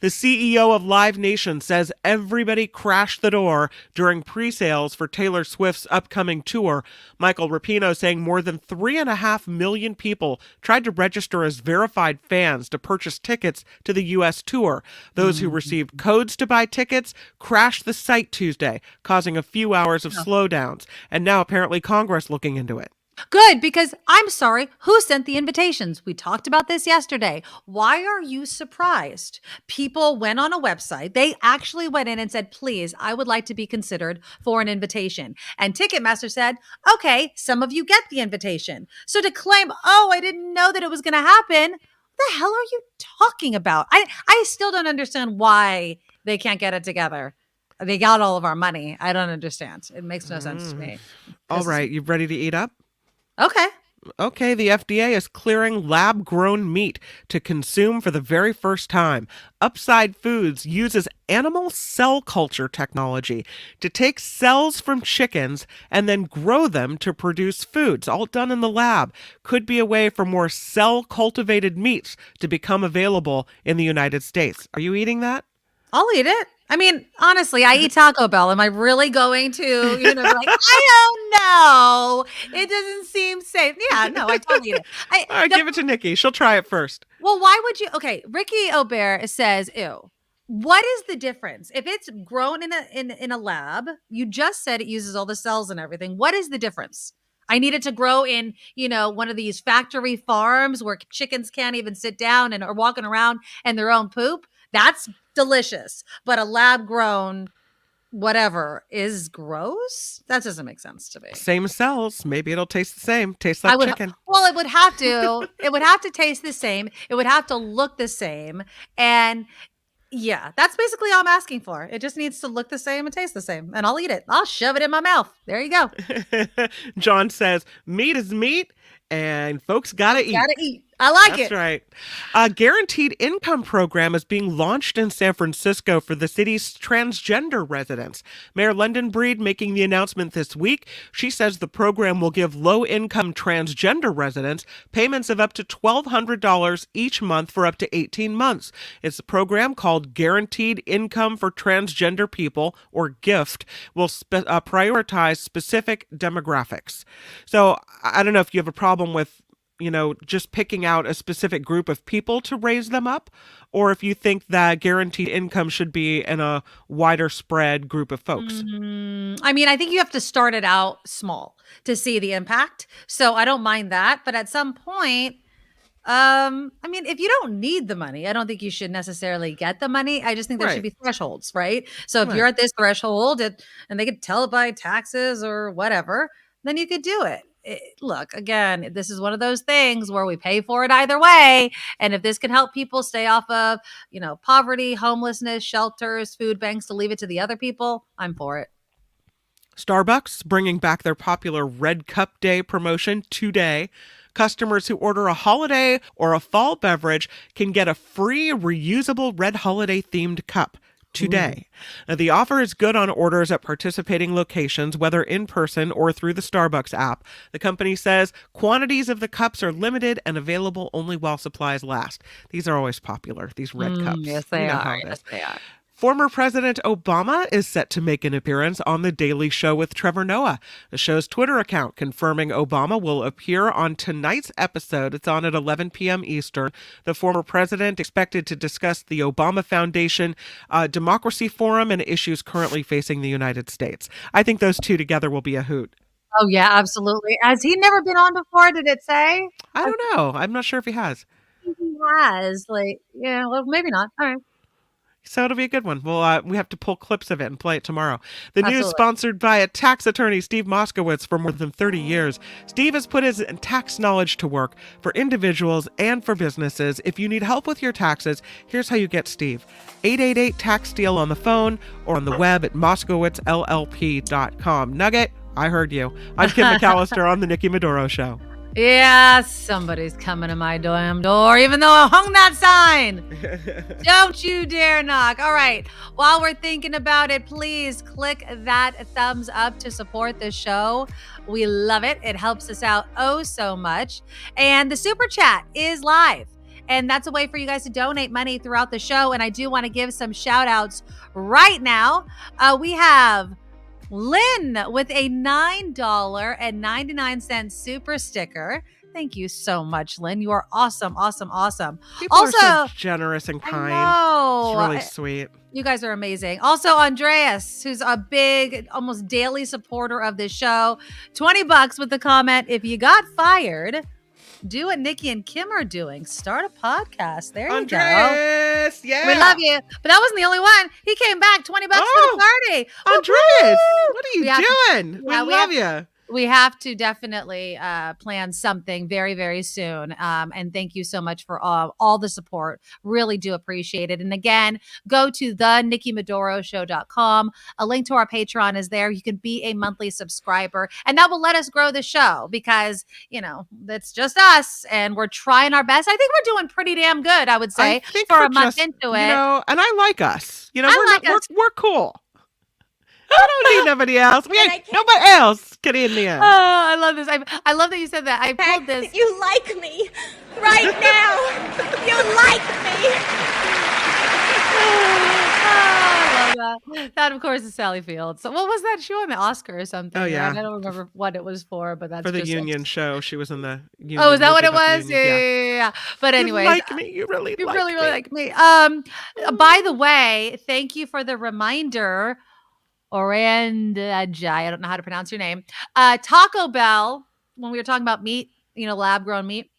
The CEO of Live Nation says everybody crashed the door during pre-sales for Taylor Swift's upcoming tour. Michael Rapino saying more than 3.5 million people tried to register as verified fans to purchase tickets to the U.S. tour. Those who received codes to buy tickets crashed the site Tuesday, causing a few hours of slowdowns. And now apparently Congress looking into it. Good, because I'm sorry, who sent the invitations? We talked about this yesterday. Why are you surprised? People went on a website. They actually went in and said, please, I would like to be considered for an invitation. And Ticketmaster said, okay, some of you get the invitation. So to claim, I didn't know that it was going to happen. What the hell are you talking about? I still don't understand why they can't get it together. they got all of our money. I don't understand. It makes no sense to me. All right. You ready to eat up? Okay. Okay, the FDA is clearing lab-grown meat to consume for the very first time. Upside Foods uses animal cell culture technology to take cells from chickens and then grow them to produce foods, all done in the lab. Could be a way for more cell-cultivated meats to become available in the United States. Are you eating that? I'll eat it. I mean, honestly, I eat Taco Bell. Am I really going to, be like, I don't know. It doesn't seem safe. Yeah, no, I totally eat it. All right, give it to Nikki. She'll try it first. Well, why would you? Okay, Ricky Aubert says, ew. What is the difference? If it's grown in a lab, you just said it uses all the cells and everything. What is the difference? I need it to grow in, one of these factory farms where chickens can't even sit down and are walking around in their own poop. That's delicious. But a lab grown whatever is gross? That doesn't make sense to me. Same cells. Maybe it'll taste the same. Tastes like chicken. Well, it would have to. It would have to taste the same. It would have to look the same. And yeah, that's basically all I'm asking for. It just needs to look the same and taste the same. And I'll eat it. I'll shove it in my mouth. There you go. John says, meat is meat and folks gotta eat. Gotta eat. I like That's it. right. A guaranteed income program is being launched in San Francisco for the city's transgender residents. Mayor London Breed making the announcement this week. She says the program will give low-income transgender residents payments of up to $1,200 each month for up to 18 months. It's a program called Guaranteed Income for Transgender People, or GIFT, will prioritize specific demographics. So I don't know if you have a problem with just picking out a specific group of people to raise them up, or if you think that guaranteed income should be in a wider spread group of folks. I mean, I think you have to start it out small to see the impact. So I don't mind that. But at some point, if you don't need the money, I don't think you should necessarily get the money. I just think there should be thresholds, right? So if you're at this threshold and they could tell it by taxes or whatever, then you could do it. Look, again, this is one of those things where we pay for it either way. And if this can help people stay off of, poverty, homelessness, shelters, food banks to leave it to the other people, I'm for it. Starbucks bringing back their popular Red Cup Day promotion today. Customers who order a holiday or a fall beverage can get a free reusable red holiday themed cup today. Now, the offer is good on orders at participating locations, whether in person or through the Starbucks app. The company says quantities of the cups are limited and available only while supplies last. These are always popular, these red cups. Yes, they are. Yes, they are. Former President Obama is set to make an appearance on The Daily Show with Trevor Noah. The show's Twitter account confirming Obama will appear on tonight's episode. It's on at 11 p.m. Eastern. The former president expected to discuss the Obama Foundation Democracy Forum and issues currently facing the United States. I think those two together will be a hoot. Oh, yeah, absolutely. Has he never been on before, did it say? I don't know. I'm not sure if he has. He has. Well, maybe not. All right. So it'll be a good one. Well, we have to pull clips of it and play it tomorrow. The news sponsored by a tax attorney, Steve Moskowitz, for more than 30 years. Steve has put his tax knowledge to work for individuals and for businesses. If you need help with your taxes, here's how you get Steve. 888-TAX-STEAL on the phone or on the web at moskowitzllp.com. Nugget, I heard you. I'm Kim McAllister on The Nikki Medoro Show. Yeah, somebody's coming to my damn door, even though I hung that sign. Don't you dare knock. All right. While we're thinking about it, please click that thumbs up to support the show. We love it. It helps us out oh so much. And the super chat is live. And that's a way for you guys to donate money throughout the show. And I do want to give some shout outs right now. We have Lynn with a $9.99 super sticker. Thank you so much, Lynn. You are awesome, awesome, awesome. People also are so generous and kind. It's really sweet. You guys are amazing. Also, Andreas, who's a big, almost daily supporter of this show, $20 with the comment, if you got fired, do what Nikki and Kim are doing. Start a podcast. There you go. Andreas, yeah. We love you. But that wasn't the only one. He came back, $20 for the party. Andreas, what are you doing? We love you. We have to definitely plan something very, very soon. And thank you so much for all the support. Really do appreciate it. And again, go to thenikkimedoroshow.com. A link to our Patreon is there. You can be a monthly subscriber, and that will let us grow the show because, it's just us and we're trying our best. I think we're doing pretty damn good, I would say, for a month into it. And I like us. We're cool. I don't need nobody else. Nobody else can in there. Oh, I love this. I love that you said that. I pulled this. You like me right now. You like me. I love that. That, of course, is Sally Fields. So what was that? She won the Oscar or something. Oh, yeah. I don't remember what it was for, but that's for the just union show. She was in the union. Oh, is that what it movie about was? the union. Yeah. But anyways. You like me. You really like me. By the way, thank you for the reminder, Oranda, I don't know how to pronounce your name. Taco Bell, when we were talking about meat, lab grown meat,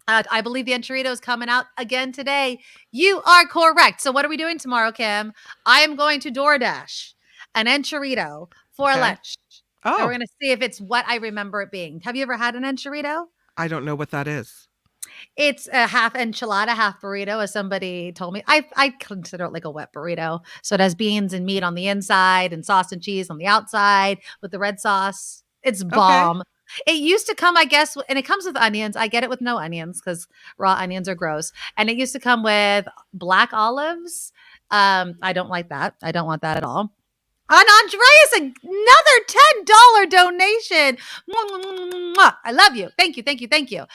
I believe the enchilada is coming out again today. You are correct. So what are we doing tomorrow, Kim? I am going to DoorDash an enchilada for lunch. Oh. And we're going to see if it's what I remember it being. Have you ever had an enchilada? I don't know what that is. It's a half enchilada, half burrito, as somebody told me. I consider it like a wet burrito. So it has beans and meat on the inside and sauce and cheese on the outside with the red sauce. It's bomb. Okay. It used to come, I guess, and it comes with onions. I get it with no onions because raw onions are gross. And it used to come with black olives. I don't like that. I don't want that at all. And Andreas, another $10 donation. I love you. Thank you.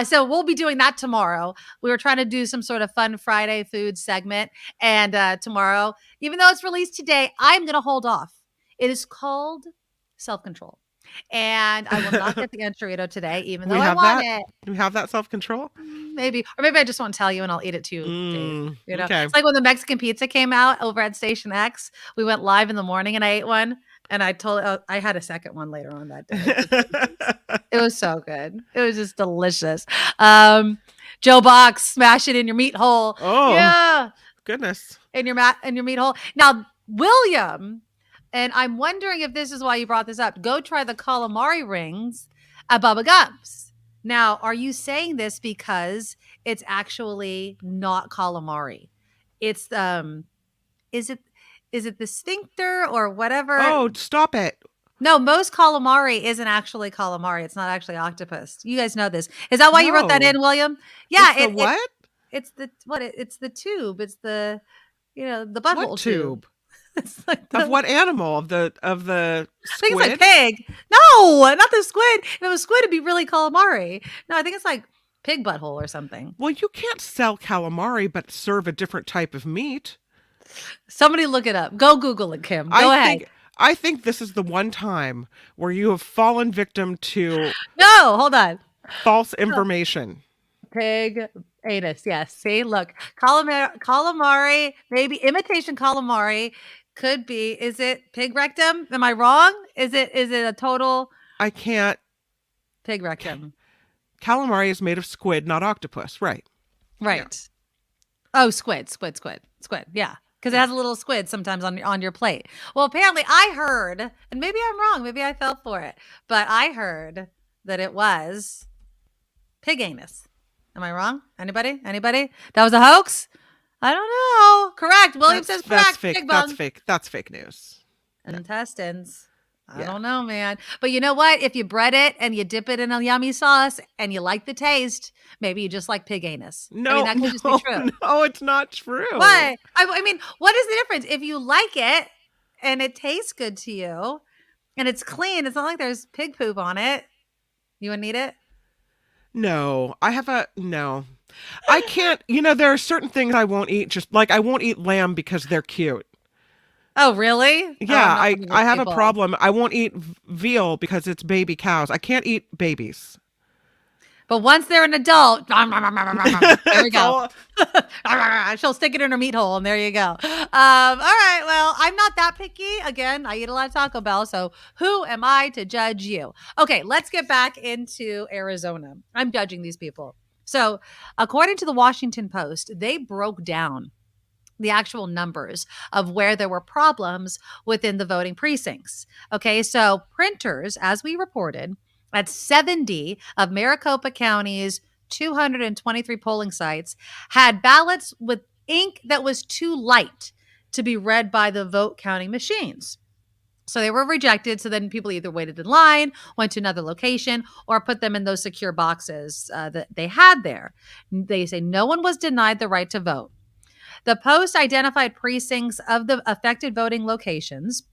So we'll be doing that tomorrow. We were trying to do some sort of fun Friday food segment. And tomorrow, even though it's released today, I'm going to hold off. It is called Self-Control. And I will not get the enchilada today, even though I want it. Do we have that self-control? Maybe. Or maybe I just won't tell you and I'll eat it too, Dave. Okay. It's like when the Mexican pizza came out over at Station X. We went live in the morning and I ate one. And I had a second one later on that day. It was so good. It was just delicious. Joe Box, smash it in your meat hole. Oh, yeah. Goodness. In your meat hole. Now, William... And I'm wondering if this is why you brought this up. Go try the calamari rings at Bubba Gump's. Now, are you saying this because it's actually not calamari? It's is it the sphincter or whatever? Oh, stop it. No, most calamari isn't actually calamari. It's not actually octopus. You guys know this. Is that why you wrote that in, William? Yeah. It's the what? It's the what? It's the tube. It's the the butthole what tube? It's like of what animal? Of the squid? I think it's like pig. No, not the squid. If it was squid, it'd be really calamari. No, I think it's like pig butthole or something. Well, you can't sell calamari but serve a different type of meat. Somebody look it up. Go Google it, Kim. Go ahead. I think this is the one time where you have fallen victim to No, hold on. False information. Pig anus. Yes. See, look. Calamari, maybe imitation calamari. Could be. Is it pig rectum? Am I wrong? Is it a total? I can't. Pig rectum. Calamari is made of squid, not octopus. Right. Right. Yeah. Oh, squid. Yeah. Because it has a little squid sometimes on your plate. Well, apparently I heard, and maybe I'm wrong. Maybe I fell for it. But I heard that it was pig anus. Am I wrong? Anybody? That was a hoax? I don't know. Correct. William says correct. That's fake. That's fake. That's fake news. Intestines. I don't know, man. But you know what? If you bread it and you dip it in a yummy sauce and you like the taste, maybe you just like pig anus. No, that could just be true. No, it's not true. Why? I mean, what is the difference? If you like it and it tastes good to you and it's clean, it's not like there's pig poop on it. You wouldn't eat it? No, no. I can't, there are certain things I won't eat, just like I won't eat lamb because they're cute. Oh, really? Yeah, I have a problem. I won't eat veal because it's baby cows. I can't eat babies. But once they're an adult, there we go. She'll stick it in her meat hole, and there you go. All right, well, I'm not that picky. Again, I eat a lot of Taco Bell, so who am I to judge you? Okay, let's get back into Arizona. I'm judging these people. So according to the Washington Post, they broke down the actual numbers of where there were problems within the voting precincts. Okay, so printers, as we reported, at 70 of Maricopa County's 223 polling sites had ballots with ink that was too light to be read by the vote counting machines. So they were rejected. So then people either waited in line, went to another location, or put them in those secure boxes that they had there. They say no one was denied the right to vote. The Post identified precincts of the affected voting locations,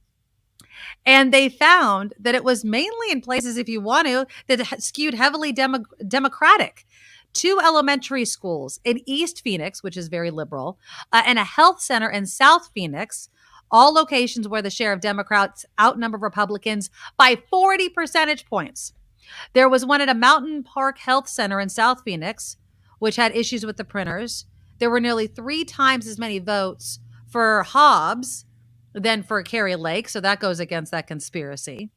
and they found that it was mainly in places, if you want to, that skewed heavily Democratic. 2 elementary schools in East Phoenix, which is very liberal, and a health center in South Phoenix, all locations where the share of Democrats outnumber Republicans by 40 percentage points. There was one at a Mountain Park Health Center in South Phoenix, which had issues with the printers. There were nearly 3 times as many votes for Hobbs than for Carrie Lake, so that goes against that conspiracy.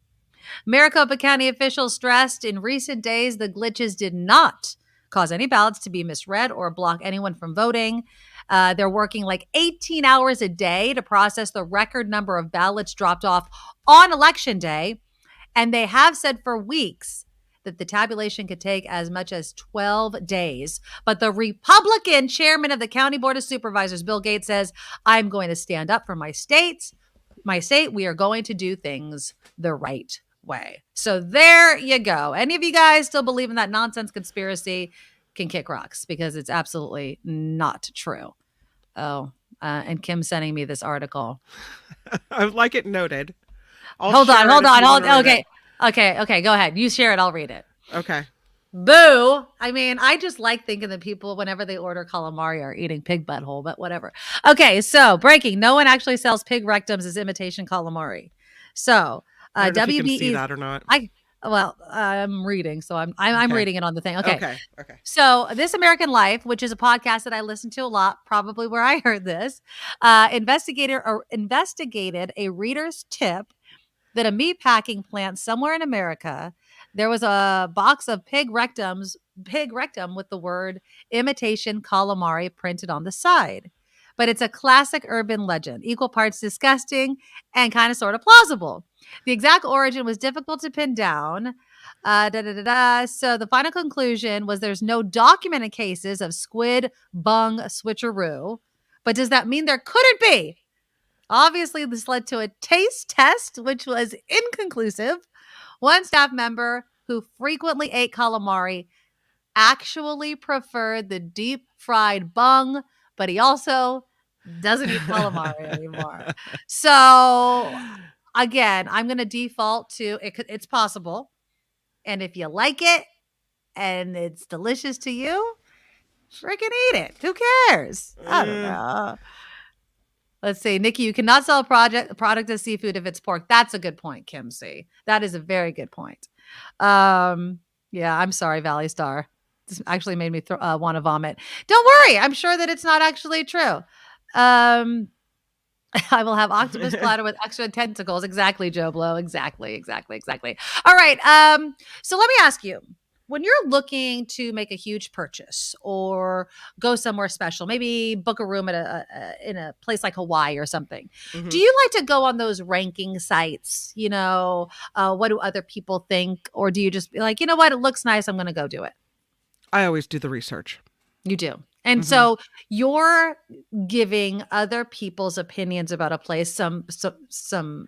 Maricopa County officials stressed in recent days the glitches did not cause any ballots to be misread or block anyone from voting. They're working like 18 hours a day to process the record number of ballots dropped off on Election Day. And they have said for weeks that the tabulation could take as much as 12 days. But the Republican chairman of the County Board of Supervisors, Bill Gates, says, I'm going to stand up for my state. We are going to do things the right way. So there you go. Any of you guys still believe in that nonsense conspiracy can kick rocks, because it's absolutely not true. Oh, and Kim's sending me this article. I would like it noted. Hold on. Okay. Go ahead. You share it. I'll read it. Okay. Boo. I mean, I just like thinking that people, whenever they order calamari, are eating pig butthole, but whatever. Okay. So breaking. No one actually sells pig rectums as imitation calamari. So I don't know if you can WBE. see that or not. I'm reading, so I'm reading it on the thing. Okay. Okay. So This American Life, which is a podcast that I listen to a lot, probably where I heard this, investigated a reader's tip that a meatpacking plant somewhere in America, there was a box of pig rectum with the word imitation calamari printed on the side. But it's a classic urban legend, equal parts disgusting and kind of sort of plausible. The exact origin was difficult to pin down. So the final conclusion was there's no documented cases of squid bung switcheroo. But does that mean there couldn't be? Obviously, this led to a taste test, which was inconclusive. One staff member who frequently ate calamari actually preferred the deep fried bung, but he also doesn't eat calamari anymore. So again, I'm going to default to it's possible. And if you like it and it's delicious to you, freaking eat it. Who cares? I don't know. Let's see. Nikki, you cannot sell a product as seafood if it's pork. That's a good point, Kim C. That is a very good point. Yeah, I'm sorry, Valley Star. This actually made me want to vomit. Don't worry. I'm sure that it's not actually true. I will have octopus platter with extra tentacles. Exactly, Joe Blow. Exactly. All right. So let me ask you, when you're looking to make a huge purchase or go somewhere special, maybe book a room at in a place like Hawaii or something, do you like to go on those ranking sites? You know, what do other people think? Or do you just be like, you know what? It looks nice. I'm going to go do it. I always do the research. You do. And so you're giving other people's opinions about a place some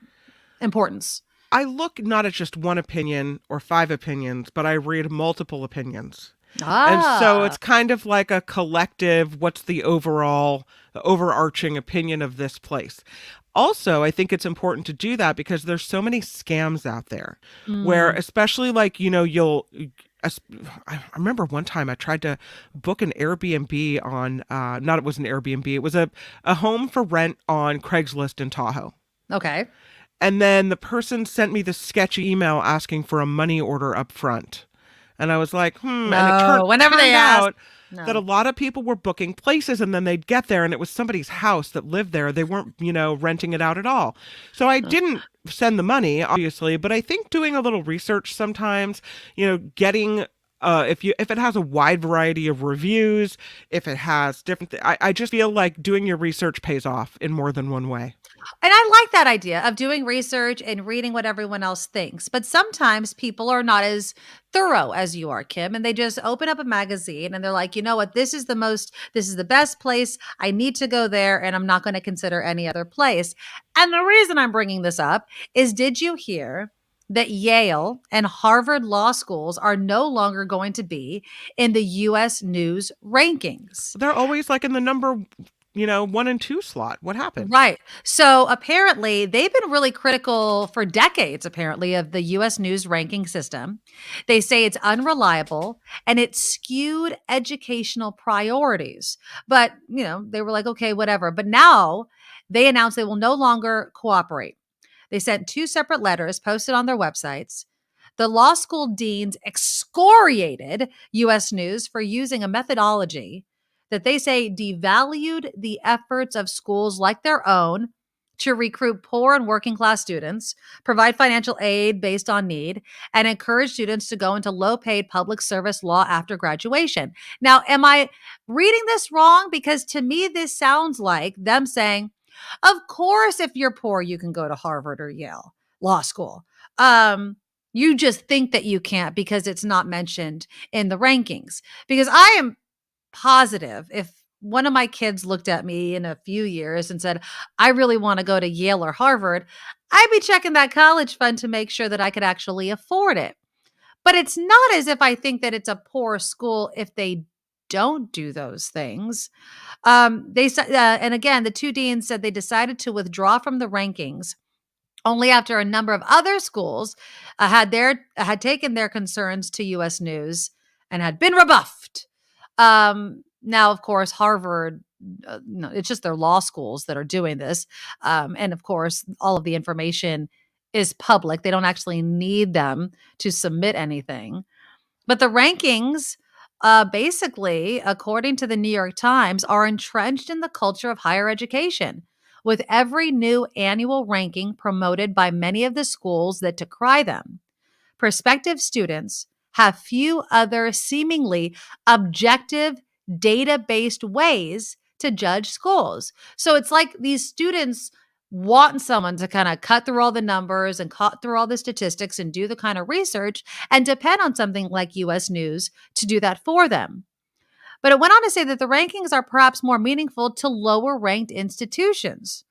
importance. I look not at just one opinion or 5 opinions, but I read multiple opinions. And so it's kind of like a collective, what's the overarching opinion of this place. Also, I think it's important to do that because there's so many scams out there where, especially like, you know, I remember one time I tried to book an Airbnb on, it was an Airbnb, it was a home for rent on Craigslist in Tahoe. Okay. And then the person sent me this sketchy email asking for a money order up front. And I was like, No, and it turned out No. that a lot of people were booking places and then they'd get there and it was somebody's house that lived there. They weren't, you know, renting it out at all. So I didn't send the money, obviously, but I think doing a little research sometimes, you know, getting if it has a wide variety of reviews, if it has different, I just feel like doing your research pays off in more than one way. And I like that idea of doing research and reading what everyone else thinks. But sometimes people are not as thorough as you are, Kim, and they just open up a magazine and they're like, you know what, this is the best place. I need to go there and I'm not going to consider any other place. And the reason I'm bringing this up is, did you hear that Yale and Harvard law schools are no longer going to be in the U.S. News rankings? They're always like in the number 1 and 2 slot. What happened? Right. So apparently they've been really critical for decades, apparently, of the U.S. News ranking system. They say it's unreliable and it skewed educational priorities. But, they were like, okay, whatever. But now they announced they will no longer cooperate. They sent 2 separate letters posted on their websites. The law school deans excoriated U.S. News for using a methodology that they say devalued the efforts of schools like their own to recruit poor and working class students, provide financial aid based on need, and encourage students to go into low-paid public service law after graduation. Now, am I reading this wrong? Because to me, this sounds like them saying, of course, if you're poor, you can go to Harvard or Yale Law School. You just think that you can't because it's not mentioned in the rankings. Because I am positive if one of my kids looked at me in a few years and said, I really want to go to Yale or Harvard, I'd be checking that college fund to make sure that I could actually afford it. But it's not as if I think that it's a poor school if they don't do those things. And again, the 2 deans said they decided to withdraw from the rankings only after a number of other schools had taken their concerns to U.S. News and had been rebuffed. Now, of course, Harvard, it's just their law schools that are doing this. And of course, all of the information is public. They don't actually need them to submit anything. But the rankings, basically, according to the New York Times, are entrenched in the culture of higher education, with every new annual ranking promoted by many of the schools that decry them. Prospective students have few other seemingly objective data-based ways to judge schools. So it's like these students want someone to kind of cut through all the numbers and cut through all the statistics and do the kind of research and depend on something like U.S. News to do that for them. But it went on to say that the rankings are perhaps more meaningful to lower-ranked institutions.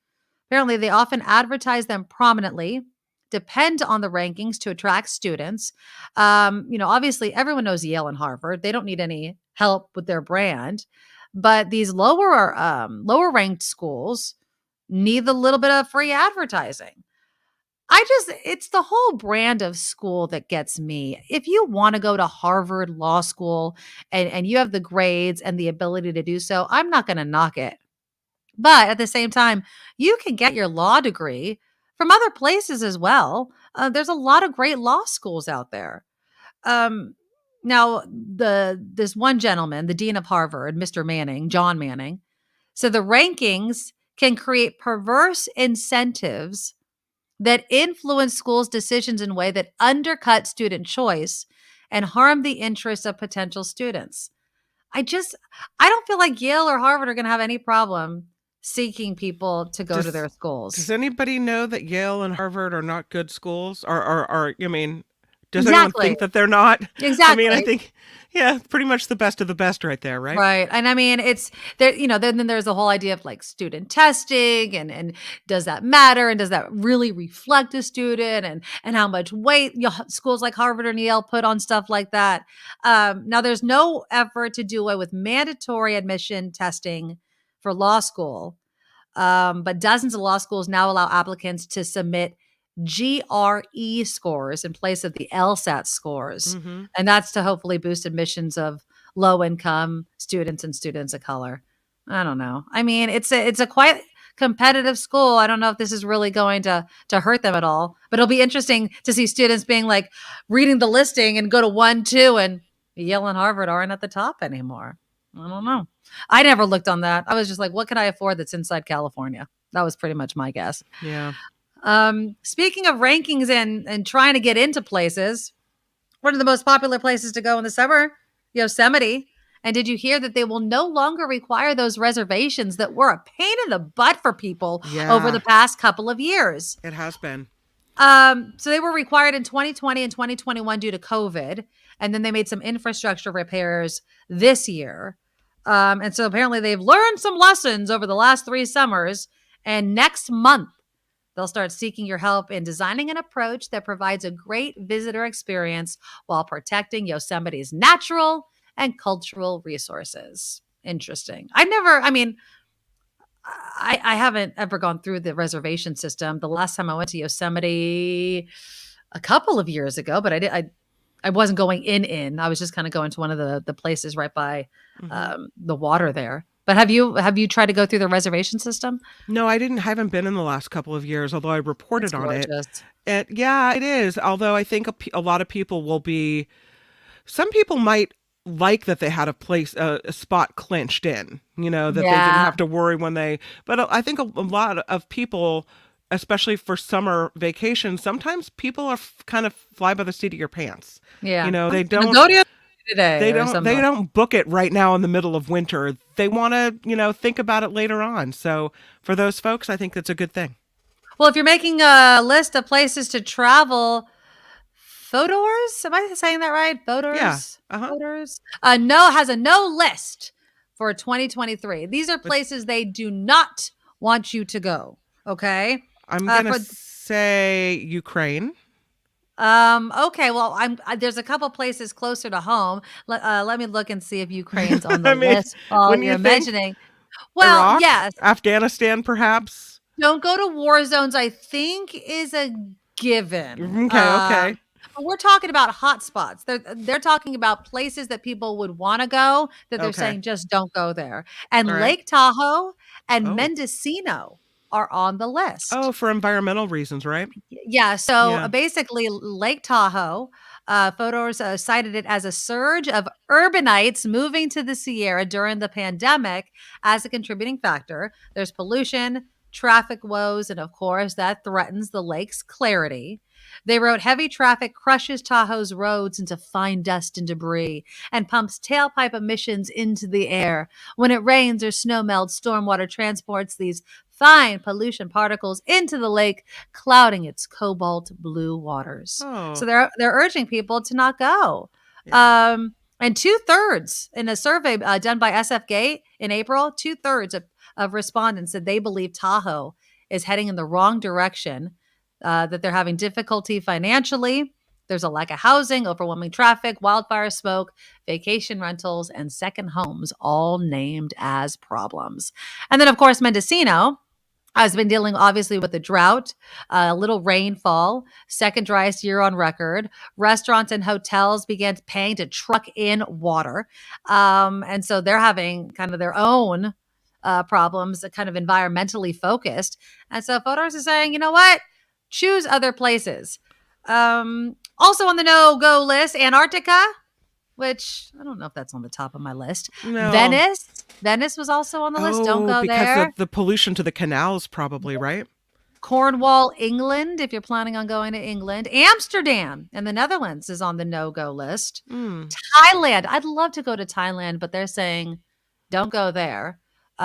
Apparently, they often advertise them prominently, depend on the rankings to attract students. Obviously everyone knows Yale and Harvard. They don't need any help with their brand, but these lower ranked schools need a little bit of free advertising. It's the whole brand of school that gets me. If you want to go to Harvard Law School and you have the grades and the ability to do so, I'm not going to knock it. But at the same time, you can get your law degree from other places as well. There's a lot of great law schools out there. Now, this one gentleman, the dean of Harvard, Mr. Manning, John Manning, said the rankings can create perverse incentives that influence schools' decisions in a way that undercut student choice and harm the interests of potential students. I don't feel like Yale or Harvard are going to have any problem seeking people to go to their schools. Does anybody know that Yale and Harvard are not good schools? Does Exactly. anyone think that they're not? Exactly. I think, pretty much the best of the best right there, right? Right. And it's there, then there's the whole idea of like student testing and does that matter? And does that really reflect a student and how much weight schools like Harvard and Yale put on stuff like that? Now there's no effort to do away with mandatory admission testing for law school. But dozens of law schools now allow applicants to submit GRE scores in place of the LSAT scores. Mm-hmm. And that's to hopefully boost admissions of low income students and students of color. I don't know. It's a quite competitive school. I don't know if this is really going to hurt them at all, but it'll be interesting to see students being like reading the listing and go to 1, 2, and Yale and Harvard aren't at the top anymore. I don't know. I never looked on that. I was just like, what can I afford that's inside California? That was pretty much my guess. Yeah. Speaking of rankings and trying to get into places, One of the most popular places to go in the summer, Yosemite. And did you hear that they will no longer require those reservations that were a pain in the butt for people over the past couple of years? It has been. So they were required in 2020 and 2021 due to COVID. And then they made some infrastructure repairs this year. And so apparently they've learned some lessons over the last 3 summers. And next month, they'll start seeking your help in designing an approach that provides a great visitor experience while protecting Yosemite's natural and cultural resources. Interesting. I haven't ever gone through the reservation system. The last time I went to Yosemite a couple of years ago, but I wasn't going in. I was just kind of going to one of the places right by the water there. But have you tried to go through the reservation system? No, I haven't been in the last couple of years, although I reported on it. Yeah, it is. Although I think a lot of people some people might like that they had a spot clinched in, that they didn't have to worry but I think a lot of people, especially for summer vacation, sometimes people are kind of fly by the seat of your pants. Yeah. They don't they don't book it right now in the middle of winter. They want to, think about it later on. So for those folks, I think that's a good thing. Well, if you're making a list of places to travel, Fodor's, am I saying that right? Fodor's? Yeah. Fodor's? Has a no list for 2023. These are places they do not want you to go. Okay. I'm going to say Ukraine. Okay. Well, there's a couple places closer to home. Let me look and see if Ukraine's on the list. When you're you mentioning. Well, Iraq, yes. Afghanistan, perhaps. Don't go to war zones, I think, is a given. Okay. We're talking about hot spots. They're talking about places that people would want to go that they're saying just don't go there. And Lake Tahoe and Mendocino are on the list. Oh, for environmental reasons, right? Yeah. So basically, Lake Tahoe, Fodor cited it as a surge of urbanites moving to the Sierra during the pandemic as a contributing factor. There's pollution, traffic woes, and of course, that threatens the lake's clarity. They wrote heavy traffic crushes Tahoe's roads into fine dust and debris and pumps tailpipe emissions into the air. When it rains or snow melts, stormwater transports these fine pollution particles into the lake, clouding its cobalt blue waters. Oh. So they're urging people to not go. Yeah. And 2/3 in a survey done by SF Gate in April, 2/3 of respondents said they believe Tahoe is heading in the wrong direction. That they're having difficulty financially. There's a lack of housing, overwhelming traffic, wildfire smoke, vacation rentals, and second homes, all named as problems. And then, of course, Mendocino has been dealing, obviously, with the drought, little rainfall, second driest year on record. Restaurants and hotels began paying to truck in water. And so they're having kind of their own problems, kind of environmentally focused. And so Fodor's is saying, you know what? Choose other places. Also on the no-go list, Antarctica, which I don't know if that's on the top of my list. No. Venice was also on the list. Don't go because there. Of the pollution to the canals, probably, right? Cornwall, England, if you're planning on going to England. Amsterdam in the Netherlands is on the no-go list. Thailand. I'd love to go to Thailand, but they're saying don't go there.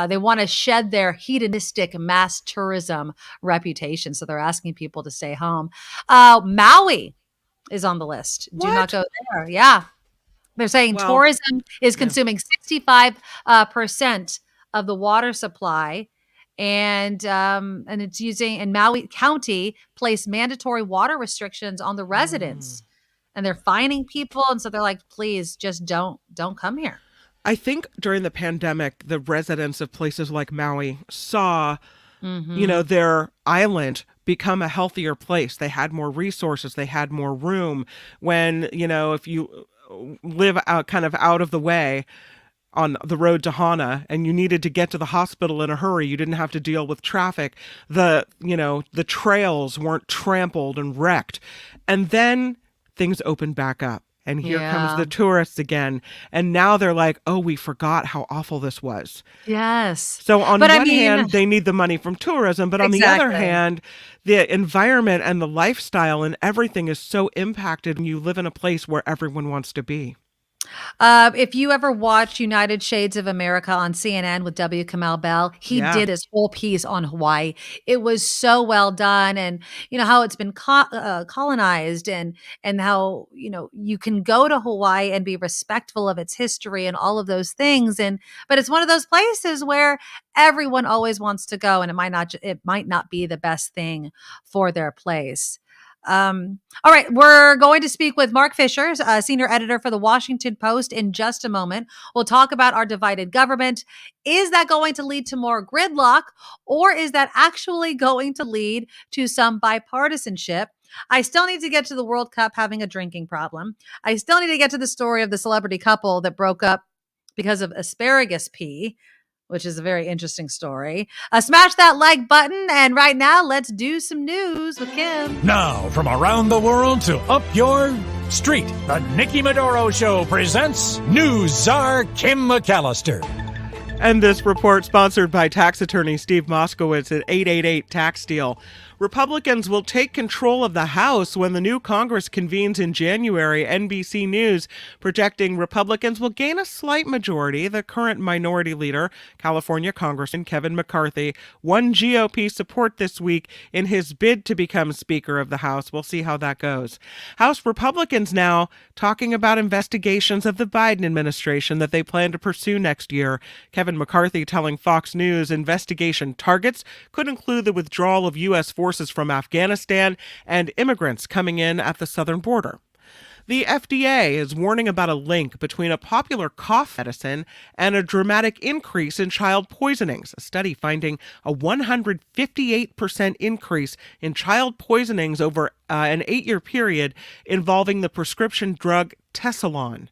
They want to shed their hedonistic mass tourism reputation. So they're asking people to stay home. Maui is on the list. Do not go there. Yeah. They're saying tourism is consuming 65% of the water supply. And it's using, Maui County placed mandatory water restrictions on the residents. And they're fining people. And so they're like, please just don't come here. I think during the pandemic, the residents of places like Maui saw, their island become a healthier place. They had more resources. They had more room. When, if you live out kind of out of the way on the road to Hana and you needed to get to the hospital in a hurry, you didn't have to deal with traffic. The trails weren't trampled and wrecked. And then things opened back up. And here Yeah. comes the tourists again. And now they're like, oh, we forgot how awful this was. Yes. So on But I one mean- hand, they need the money from tourism, but on the other Exactly. hand, the environment and the lifestyle and everything is so impacted when you live in a place where everyone wants to be. If you ever watch United Shades of America on CNN with W. Kamau Bell, he Yeah. did his whole piece on Hawaii. It was so well done, and you know how it's been colonized, and how you can go to Hawaii and be respectful of its history and all of those things. But it's one of those places where everyone always wants to go, and it might not be the best thing for their place. All right, we're going to speak with Marc Fisher, senior editor for the Washington Post, in just a moment. We'll talk about our divided government. Is that going to lead to more gridlock, or is that actually going to lead to some bipartisanship? I still need to get to the World Cup having a drinking problem. I still need to get to the story of the celebrity couple that broke up because of asparagus pee, which is a very interesting story. Smash that like button. And right now, let's do some news with Kim. Now, from around the world to up your street, the Nikki Medoro Show presents News Czar Kim McAllister. And this report sponsored by tax attorney Steve Moskowitz at 888 Tax Deal. Republicans will take control of the House when the new Congress convenes in January. NBC News projecting Republicans will gain a slight majority. The current minority leader, California Congressman Kevin McCarthy, won GOP support this week in his bid to become Speaker of the House. We'll see how that goes. House Republicans now talking about investigations of the Biden administration that they plan to pursue next year. Kevin McCarthy telling Fox News investigation targets could include the withdrawal of U.S. forces from Afghanistan and immigrants coming in at the southern border. The FDA is warning about a link between a popular cough medicine and a dramatic increase in child poisonings. A study finding a 158% increase in child poisonings over an 8-year period involving the prescription drug Tessalon.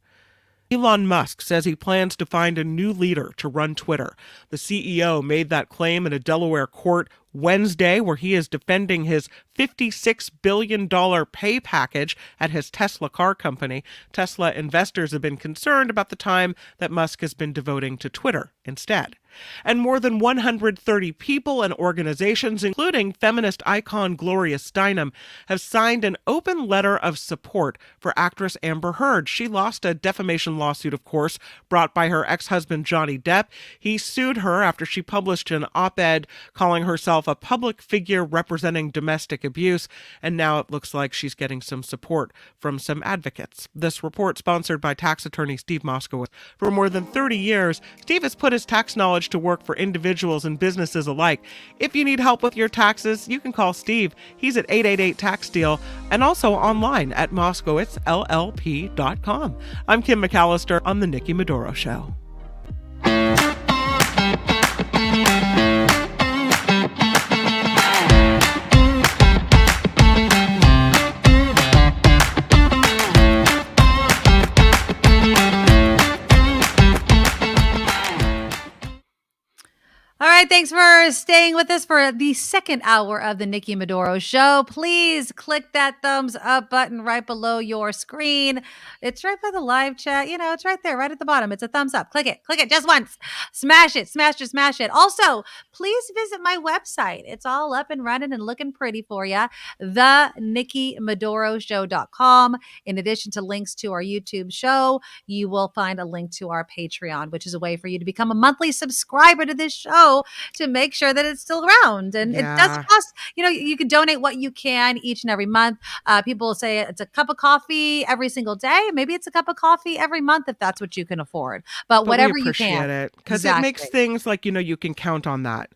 Elon Musk says he plans to find a new leader to run Twitter. The CEO made that claim in a Delaware court Wednesday, where he is defending his $56 billion pay package at his Tesla car company. Tesla investors have been concerned about the time that Musk has been devoting to Twitter instead. And more than 130 people and organizations, including feminist icon Gloria Steinem, have signed an open letter of support for actress Amber Heard. She lost a defamation lawsuit, of course, brought by her ex-husband Johnny Depp. He sued her after she published an op-ed calling herself a public figure representing domestic abuse, and now it looks like she's getting some support from some advocates. This report sponsored by tax attorney Steve Moskowitz. For more than 30 years, Steve has put his tax knowledge to work for individuals and businesses alike. If you need help with your taxes, you can call Steve. He's at 888 Tax Deal and also online at MoskowitzLLP.com. I'm Kim McAllister on The Nikki Medoro Show. All right, thanks for staying with us for the second hour of the Nikki Medoro Show. Please click that thumbs up button right below your screen. It's right by the live chat. You know, it's right there, right at the bottom. It's a thumbs up. Click it just once. Smash it, smash it, smash it. Also, please visit my website. It's all up and running and looking pretty for you. TheNikkiMedoroShow.com. In addition to links to our YouTube show, you will find a link to our Patreon, which is a way for you to become a monthly subscriber to this show to make sure that it's still around. And it does cost, you can donate what you can each and every month. People say it's a cup of coffee every single day. Maybe it's a cup of coffee every month if that's what you can afford. But whatever you can. It because it makes things like, you can count on that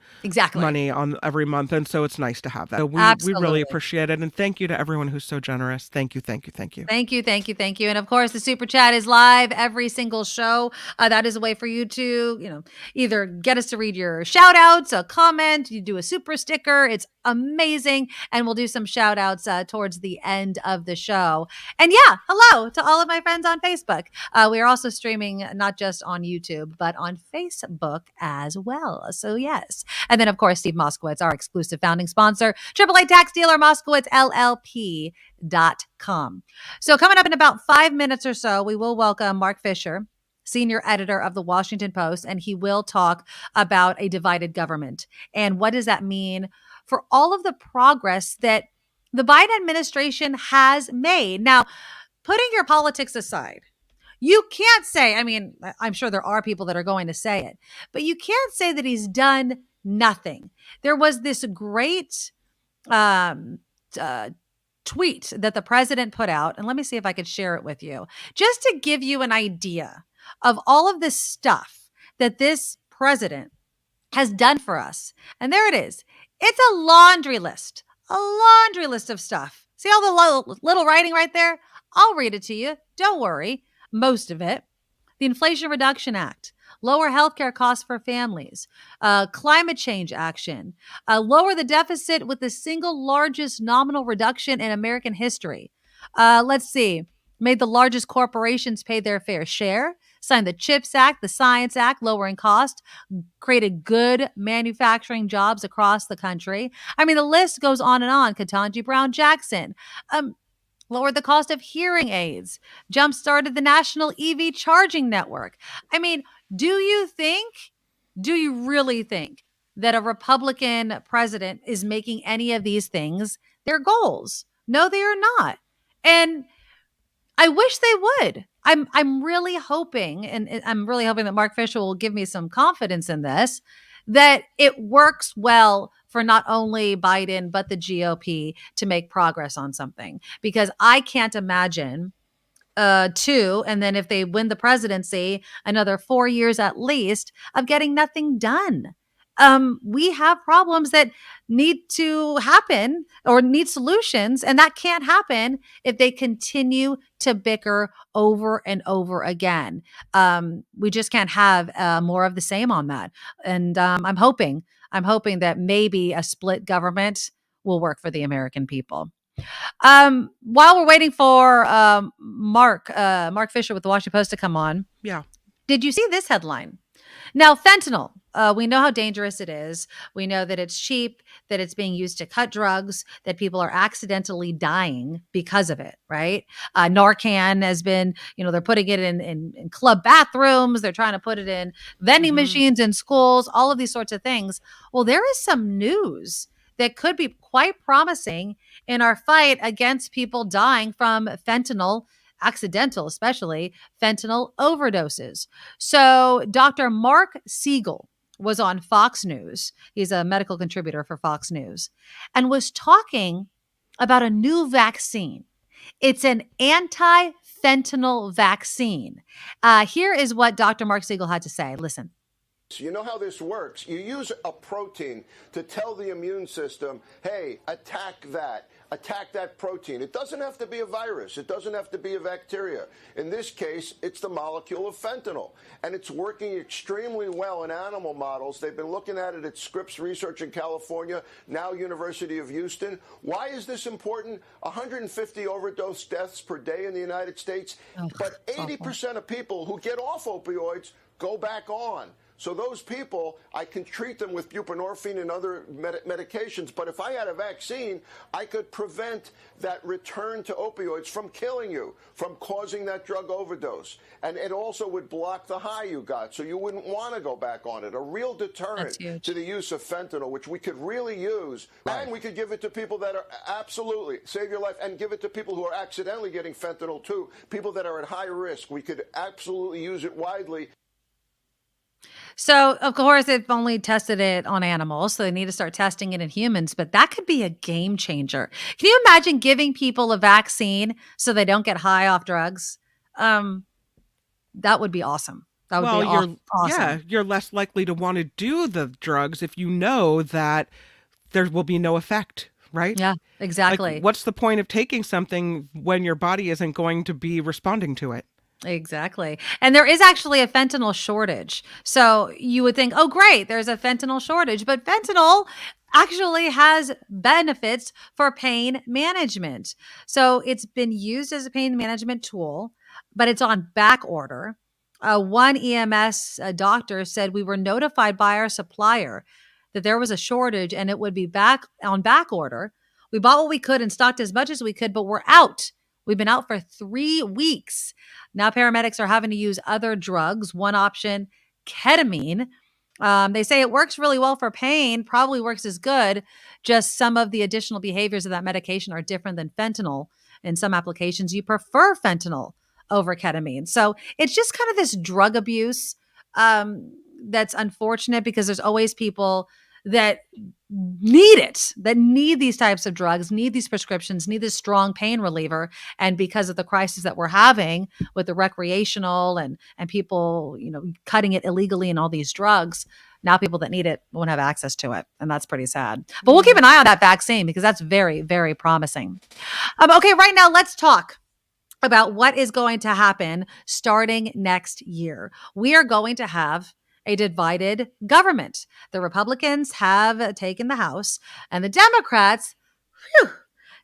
money on every month. And so it's nice to have that. So we really appreciate it. And thank you to everyone who's so generous. Thank you, thank you, thank you. Thank you, thank you, thank you. And of course, the Super Chat is live every single show. That is a way for you to, either get us to read your shout shout outs, a comment, you do a super sticker. It's amazing. And we'll do some shout outs towards the end of the show. And yeah, hello to all of my friends on Facebook. We are also streaming not just on YouTube, but on Facebook as well. So yes. And then of course, Steve Moskowitz, our exclusive founding sponsor, AAA tax dealer, MoskowitzLLP.com. So coming up in about 5 minutes or so, we will welcome Marc Fisher, senior editor of the Washington Post, and he will talk about a divided government. And what does that mean for all of the progress that the Biden administration has made? Now, putting your politics aside, you can't say, I mean, I'm sure there are people that are going to say it, but you can't say that he's done nothing. There was this great tweet that the president put out, and let me see if I could share it with you, just to give you an idea of all of this stuff that this president has done for us. And there it is. It's a laundry list of stuff. See all the little writing right there? I'll read it to you. Don't worry. Most of it. The Inflation Reduction Act, lower healthcare costs for families, climate change action, lower the deficit with the single largest nominal reduction in American history. Let's see. Made the largest corporations pay their fair share, signed the CHIPS Act, the Science Act, lowering cost, created good manufacturing jobs across the country. I mean, the list goes on and on. Ketanji Brown Jackson, lowered the cost of hearing aids, jump-started the national EV charging network. I mean, do you really think that a Republican president is making any of these things their goals? No, they are not. And I wish they would. I'm really hoping, and I'm really hoping that Marc Fisher will give me some confidence in this, that it works well for not only Biden, but the GOP to make progress on something. Because I can't imagine and then if they win the presidency, another 4 years at least of getting nothing done. We have problems that need to happen or need solutions, and that can't happen if they continue to bicker over and over again. We just can't have more of the same on that. And I'm hoping that maybe a split government will work for the American people. While we're waiting for Marc Fisher with the Washington Post to come on, did you see this headline? Now, fentanyl, we know how dangerous it is. We know that it's cheap, that it's being used to cut drugs, that people are accidentally dying because of it, right? Narcan has been, they're putting it in club bathrooms. They're trying to put it in vending machines in schools, all of these sorts of things. Well, there is some news that could be quite promising in our fight against people dying from fentanyl, especially fentanyl overdoses. So Dr. Marc Siegel was on Fox News. He's a medical contributor for Fox News and was talking about a new vaccine. It's an anti-fentanyl vaccine. Here is what Dr. Marc Siegel had to say. Listen. You know how this works. You use a protein to tell the immune system, hey, attack that protein. It doesn't have to be a virus. It doesn't have to be a bacteria. In this case, it's the molecule of fentanyl. And it's working extremely well in animal models. They've been looking at it at Scripps Research in California, now University of Houston. Why is this important? 150 overdose deaths per day in the United States. But 80% of people who get off opioids go back on. So those people, I can treat them with buprenorphine and other medications. But if I had a vaccine, I could prevent that return to opioids from killing you, from causing that drug overdose. And it also would block the high you got, so you wouldn't want to go back on it. A real deterrent to the use of fentanyl, which we could really use. Right. And we could give it to people that are absolutely save your life, and give it to people who are accidentally getting fentanyl too. People that are at high risk. We could absolutely use it widely. So, of course, they've only tested it on animals, so they need to start testing it in humans, but that could be a game changer. Can you imagine giving people a vaccine so they don't get high off drugs? That would be awesome. That would be awesome. Yeah, you're less likely to want to do the drugs if you know that there will be no effect, right? Yeah, exactly. Like, what's the point of taking something when your body isn't going to be responding to it? Exactly. And there is actually a fentanyl shortage. So you would think, oh, great, there's a fentanyl shortage. But fentanyl actually has benefits for pain management. So it's been used as a pain management tool, but it's on back order. One EMS doctor said we were notified by our supplier that there was a shortage and it would be back on back order. We bought what we could and stocked as much as we could, but we're out. We've been out for 3 weeks. Now paramedics are having to use other drugs. One option, ketamine. They say it works really well for pain, probably works as good. Just some of the additional behaviors of that medication are different than fentanyl. In some applications, you prefer fentanyl over ketamine. So it's just kind of this drug abuse that's unfortunate because there's always people that need it, that need these types of drugs, need these prescriptions, need this strong pain reliever. And because of the crisis that we're having with the recreational and people, cutting it illegally and all these drugs, now people that need it won't have access to it. And that's pretty sad. But we'll keep an eye on that vaccine because that's very, very promising. Okay, right now let's talk about what is going to happen starting next year. We are going to have a divided government. The Republicans have taken the House and the Democrats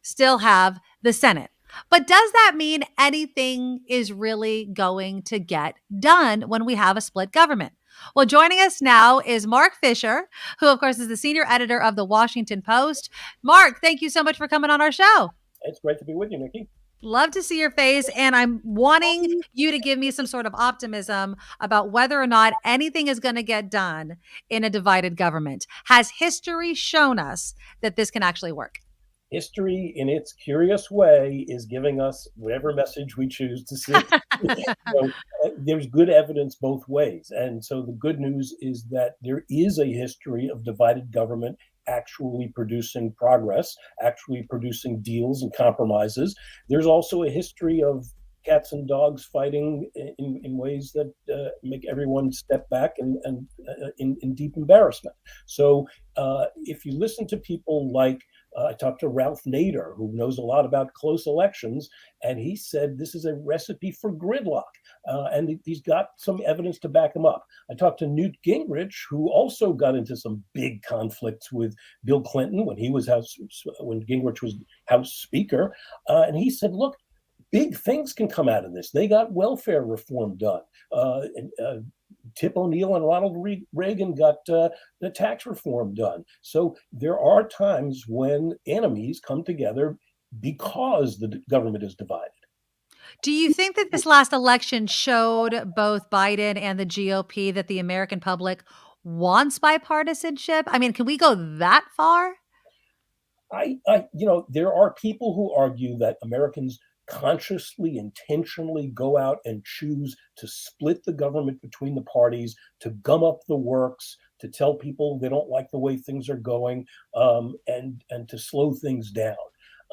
still have the Senate. But does that mean anything is really going to get done when we have a split government? Well, joining us now is Marc Fisher, who, of course, is the senior editor of the Washington Post. Marc, thank you so much for coming on our show. It's great to be with you, Nikki. Love to see your face, and I'm wanting you to give me some sort of optimism about whether or not anything is going to get done in a divided government. Has history shown us that this can actually work? History, in its curious way, is giving us whatever message we choose to see. There's good evidence both ways. And so the good news is that there is a history of divided government actually producing progress, actually producing deals and compromises. There's also a history of cats and dogs fighting in ways that make everyone step back and in deep embarrassment. So if you listen to people like, I talked to Ralph Nader, who knows a lot about close elections, and he said this is a recipe for gridlock. And he's got some evidence to back him up. I talked to Newt Gingrich, who also got into some big conflicts with Bill Clinton when Gingrich was House Speaker. And he said, look, big things can come out of this. They got welfare reform done. Tip O'Neill and Ronald Reagan got the tax reform done. So there are times when enemies come together because the government is divided. Do you think that this last election showed both Biden and the GOP that the American public wants bipartisanship? I mean, can we go that far? There are people who argue that Americans consciously, intentionally go out and choose to split the government between the parties, to gum up the works, to tell people they don't like the way things are going, and to slow things down.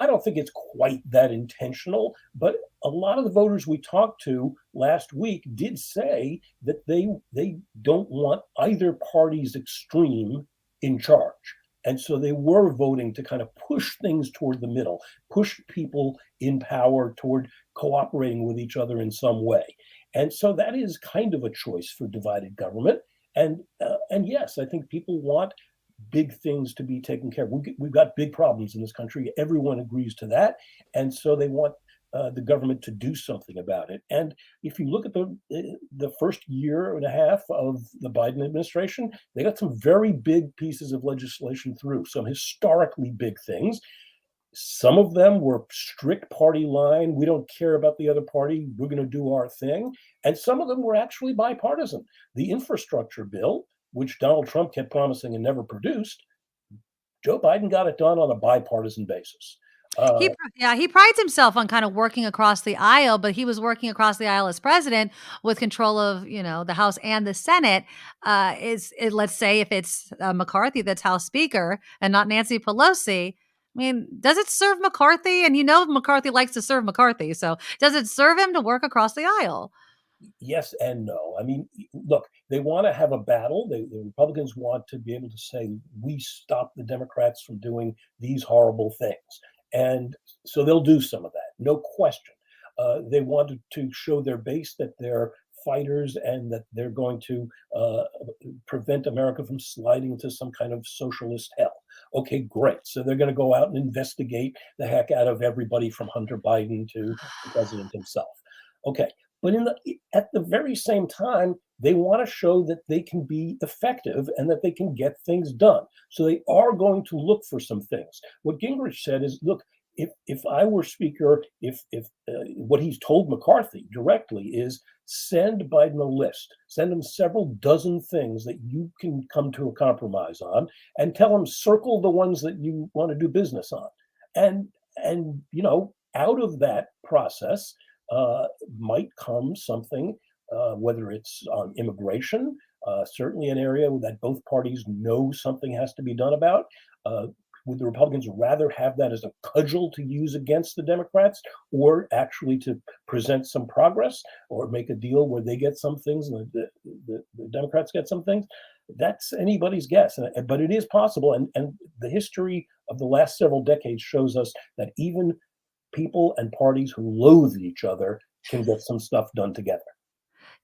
I don't think it's quite that intentional, but a lot of the voters we talked to last week did say that they don't want either party's extreme in charge. And so they were voting to kind of push things toward the middle, push people in power toward cooperating with each other in some way. And so that is kind of a choice for divided government. And yes, I think people want big things to be taken care of. We've got big problems in this country. Everyone agrees to that. And so they want the government to do something about it. And if you look at the first year and a half of the Biden administration, they got some very big pieces of legislation through, some historically big things. Some of them were strict party line. We don't care about the other party. We're going to do our thing. And some of them were actually bipartisan. The infrastructure bill, which Donald Trump kept promising and never produced, Joe Biden got it done on a bipartisan basis. He prides himself on kind of working across the aisle, but he was working across the aisle as president with control of, the House and the Senate. Let's say if it's McCarthy that's House Speaker and not Nancy Pelosi, I mean, does it serve McCarthy? And McCarthy likes to serve McCarthy. So does it serve him to work across the aisle? Yes and no. I mean, look, they want to have a battle. The Republicans want to be able to say, we stop the Democrats from doing these horrible things. And so they'll do some of that, no question. They wanted to show their base that they're fighters and that they're going to prevent America from sliding into some kind of socialist hell. Okay, great. So they're going to go out and investigate the heck out of everybody from Hunter Biden to the president himself. Okay, but at the very same time, they want to show that they can be effective and that they can get things done. So they are going to look for some things. What Gingrich said is, look, if I were speaker, what he's told McCarthy directly is send Biden a list, send him several dozen things that you can come to a compromise on, and tell him circle the ones that you want to do business on. And out of that process might come something, whether it's on immigration, certainly an area that both parties know something has to be done about. Would the Republicans rather have that as a cudgel to use against the Democrats, or actually to present some progress, or make a deal where they get some things and the Democrats get some things? That's anybody's guess, but it is possible. And the history of the last several decades shows us that even people and parties who loathe each other can get some stuff done together.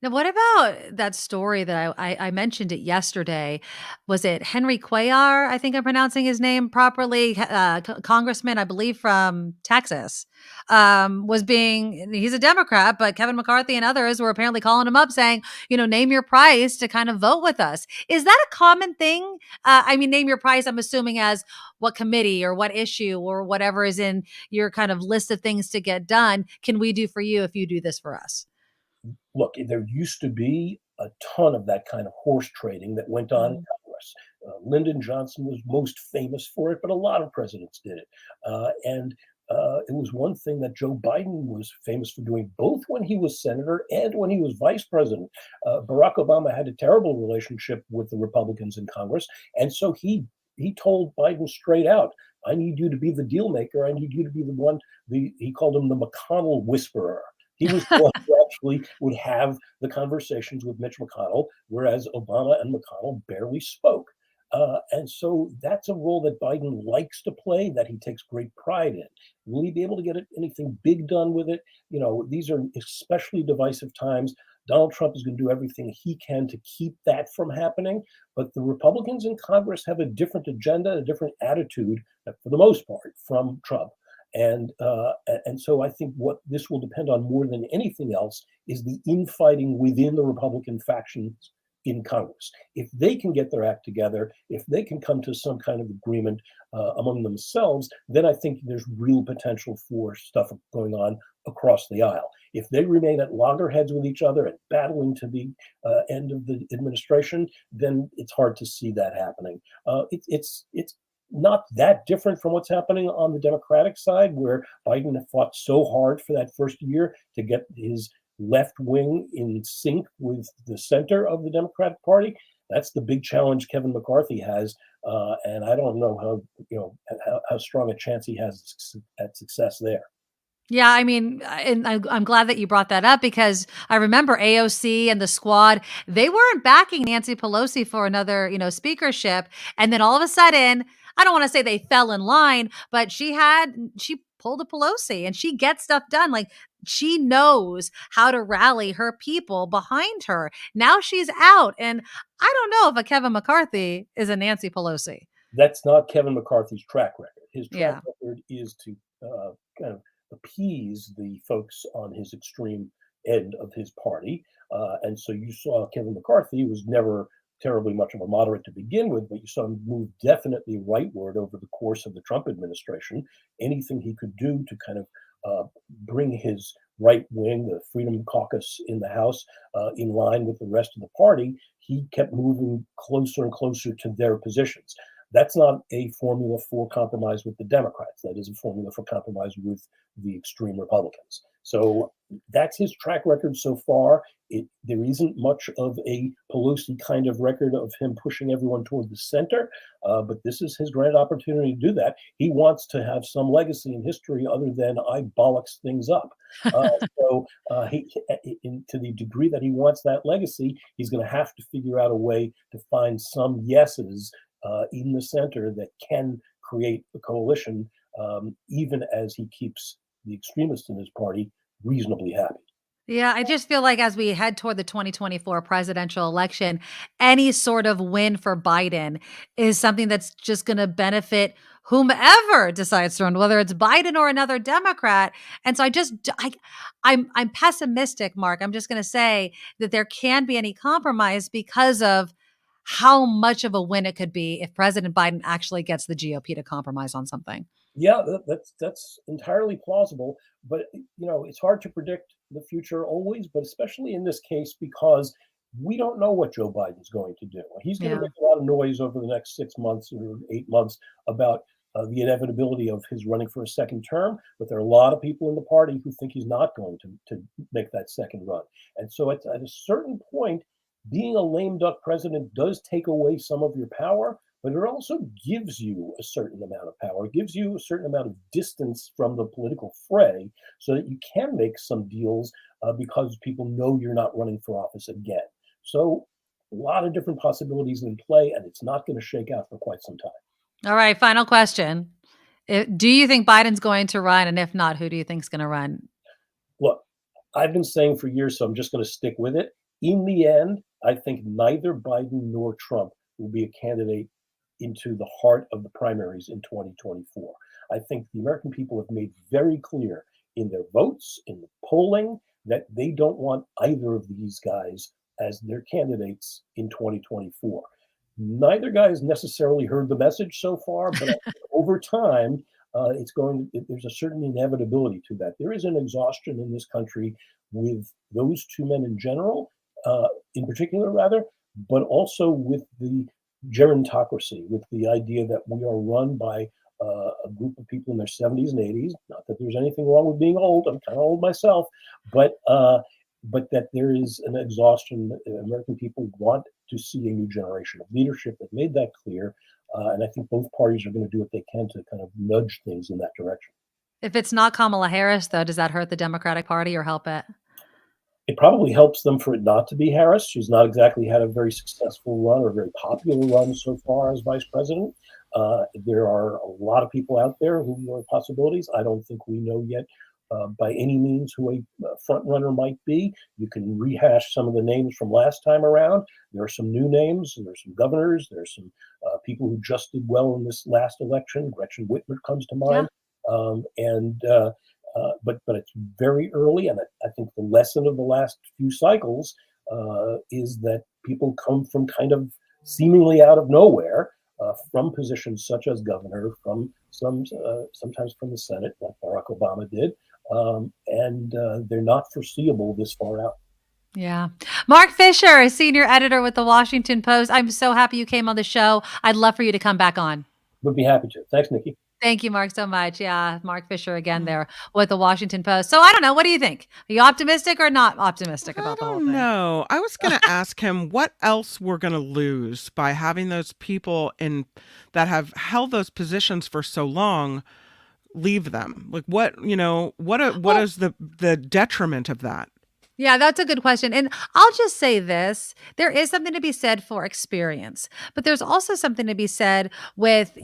Now, what about that story that I mentioned it yesterday? Was it Henry Cuellar? I think I'm pronouncing his name properly. Congressman, I believe, from Texas, he's a Democrat, but Kevin McCarthy and others were apparently calling him up saying, name your price to kind of vote with us. Is that a common thing? Name your price, I'm assuming as what committee or what issue or whatever is in your kind of list of things to get done can we do for you if you do this for us? Look, there used to be a ton of that kind of horse trading that went on in Congress. Lyndon Johnson was most famous for it, but a lot of presidents did it. And it was one thing that Joe Biden was famous for doing, both when he was senator and when he was vice president. Barack Obama had a terrible relationship with the Republicans in Congress. And so he told Biden straight out, I need you to be the deal maker. I need you to be the one, he called him the McConnell whisperer. He was the one who actually would have the conversations with Mitch McConnell, whereas Obama and McConnell barely spoke. And so that's a role that Biden likes to play, that he takes great pride in. Will he be able to get anything big done with it? These are especially divisive times. Donald Trump is going to do everything he can to keep that from happening. But the Republicans in Congress have a different agenda, a different attitude, for the most part, from Trump. And so I think what this will depend on more than anything else is the infighting within the Republican factions in Congress. If they can get their act together, if they can come to some kind of agreement among themselves, then I think there's real potential for stuff going on across the aisle. If they remain at loggerheads with each other and battling to the end of the administration, then it's hard to see that happening. It's not that different from what's happening on the Democratic side, where Biden fought so hard for that first year to get his left wing in sync with the center of the Democratic Party. That's the big challenge Kevin McCarthy has, and I don't know how strong a chance he has at success there. Yeah, and I'm glad that you brought that up, because I remember AOC and the squad, they weren't backing Nancy Pelosi for another, speakership. And then all of a sudden, I don't want to say they fell in line, but she pulled a Pelosi and she gets stuff done. Like, she knows how to rally her people behind her. Now she's out. And I don't know if a Kevin McCarthy is a Nancy Pelosi. That's not Kevin McCarthy's track record. His track record is to kind of appease the folks on his extreme end of his party. And so you saw Kevin McCarthy was never terribly much of a moderate to begin with, but you saw him move definitely rightward over the course of the Trump administration. Anything he could do to kind of bring his right wing, the Freedom Caucus in the House, in line with the rest of the party, he kept moving closer and closer to their positions. That's not a formula for compromise with the Democrats. That is a formula for compromise with the extreme Republicans. So that's his track record so far. There isn't much of a Pelosi kind of record of him pushing everyone toward the center, but this is his grand opportunity to do that. He wants to have some legacy in history other than I bollocks things up. To the degree that he wants that legacy, he's going to have to figure out a way to find some yeses in the center that can create a coalition, even as he keeps the extremists in his party reasonably happy. Yeah, I just feel like as we head toward the 2024 presidential election, any sort of win for Biden is something that's just going to benefit whomever decides to run, whether it's Biden or another Democrat. And so I'm pessimistic, Mark. I'm just going to say that there can't be any compromise because of how much of a win it could be if President Biden actually gets the GOP to compromise on something. Yeah, that's entirely plausible, but it's hard to predict the future always, but especially in this case because we don't know what Joe Biden's going to do. He's going to make a lot of noise over the next 6 months or 8 months about the inevitability of his running for a second term, but there are a lot of people in the party who think he's not going to make that second run. And so at a certain point, being a lame duck president does take away some of your power, but it also gives you a certain amount of power. It gives you a certain amount of distance from the political fray so that you can make some deals because people know you're not running for office again. So a lot of different possibilities in play, and it's not going to shake out for quite some time. All right, final question. Do you think Biden's going to run? And if not, who do you think is going to run? Look, I've been saying for years, so I'm just going to stick with it. In the end, I think neither Biden nor Trump will be a candidate into the heart of the primaries in 2024. I think the American people have made very clear in their votes, in the polling, that they don't want either of these guys as their candidates in 2024. Neither guy has necessarily heard the message so far, but over time, there's a certain inevitability to that. There is an exhaustion in this country with those two men in general, in particular, rather, but also with the gerontocracy, with the idea that we are run by a group of people in their 70s and 80s. Not that there's anything wrong with being old. I'm kind of old myself, but that there is an exhaustion. American people want to see a new generation of leadership. They've made that clear. And I think both parties are going to do what they can to kind of nudge things in that direction. If it's not Kamala Harris, though, does that hurt the Democratic Party or help it? It probably helps them for it not to be Harris. She's not exactly had a very successful run or very popular run so far as vice president. There are a lot of people out there who are possibilities. I don't think we know yet by any means who a front runner might be. You can rehash some of the names from last time around. There are some new names. There's some governors. There's some people who just did well in this last election. Gretchen Whitmer comes to mind. Yeah. But it's very early, and I think the lesson of the last few cycles is that people come from kind of seemingly out of nowhere, from positions such as governor, from sometimes from the Senate, like Barack Obama did, and they're not foreseeable this far out. Yeah. Marc Fisher, senior editor with the Washington Post. I'm so happy you came on the show. I'd love for you to come back on. Would be happy to. Thanks, Nikki. Thank you, Mark, so much. Yeah, Marc Fisher again there with the Washington Post. So I don't know. What do you think? Are you optimistic or not optimistic about the whole thing? No, I was going to ask him what else we're going to lose by having those people that have held those positions for so long leave them. Like what is the detriment of that? Yeah, that's a good question. And I'll just say this. There is something to be said for experience, but there's also something to be said with,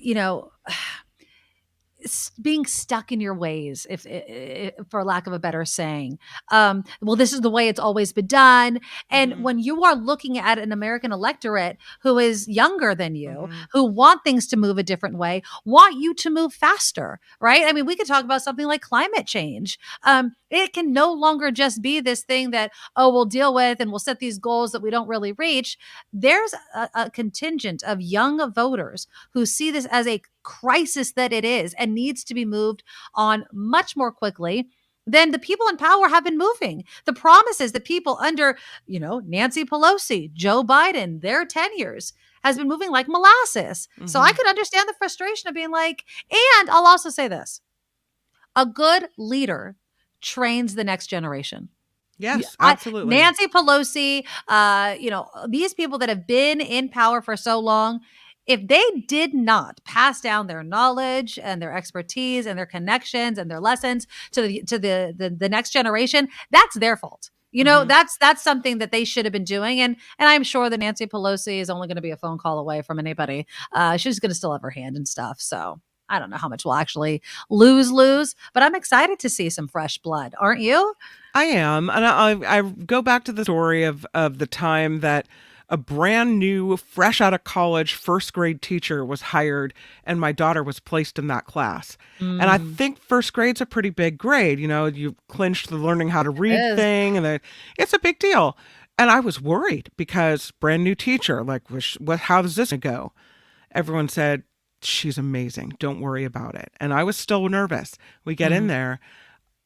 being stuck in your ways, if for lack of a better saying. Well, this is the way it's always been done. And when you are looking at an American electorate who is younger than you, who want things to move a different way, want you to move faster, right? I mean, we could talk about something like climate change. It can no longer just be this thing that, we'll deal with and we'll set these goals that we don't really reach. There's a contingent of young voters who see this as a crisis that it is and needs to be moved on much more quickly than the people in power have been moving. The promises that people under, Nancy Pelosi, Joe Biden, their tenures has been moving like molasses. So I could understand the frustration of being like, and I'll also say this, a good leader trains the next generation. Yes, absolutely. Nancy Pelosi, these people that have been in power for so long, if they did not pass down their knowledge and their expertise and their connections and their lessons to the next generation, that's their fault. That's something that they should have been doing. And I'm sure that Nancy Pelosi is only going to be a phone call away from anybody. She's going to still have her hand and stuff. So I don't know how much we'll actually lose, but I'm excited to see some fresh blood. Aren't you? I am. And I go back to the story of the time that a brand new, fresh out of college, first grade teacher was hired and my daughter was placed in that class. And I think first grade's a pretty big grade. You know, you clinched the learning how to read thing, and it's a big deal. And I was worried because brand new teacher, like, how's this going to go? Everyone said, she's amazing. Don't worry about it. And I was still nervous. We get in there.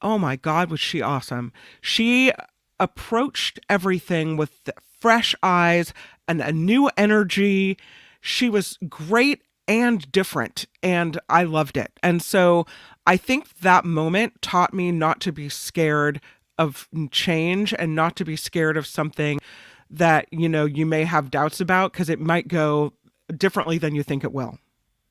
Oh my God, was she awesome. She approached everything with fresh eyes and a new energy. She was great and different, and I loved it. And so I think that moment taught me not to be scared of change and not to be scared of something that, you know, you may have doubts about, because it might go differently than you think it will.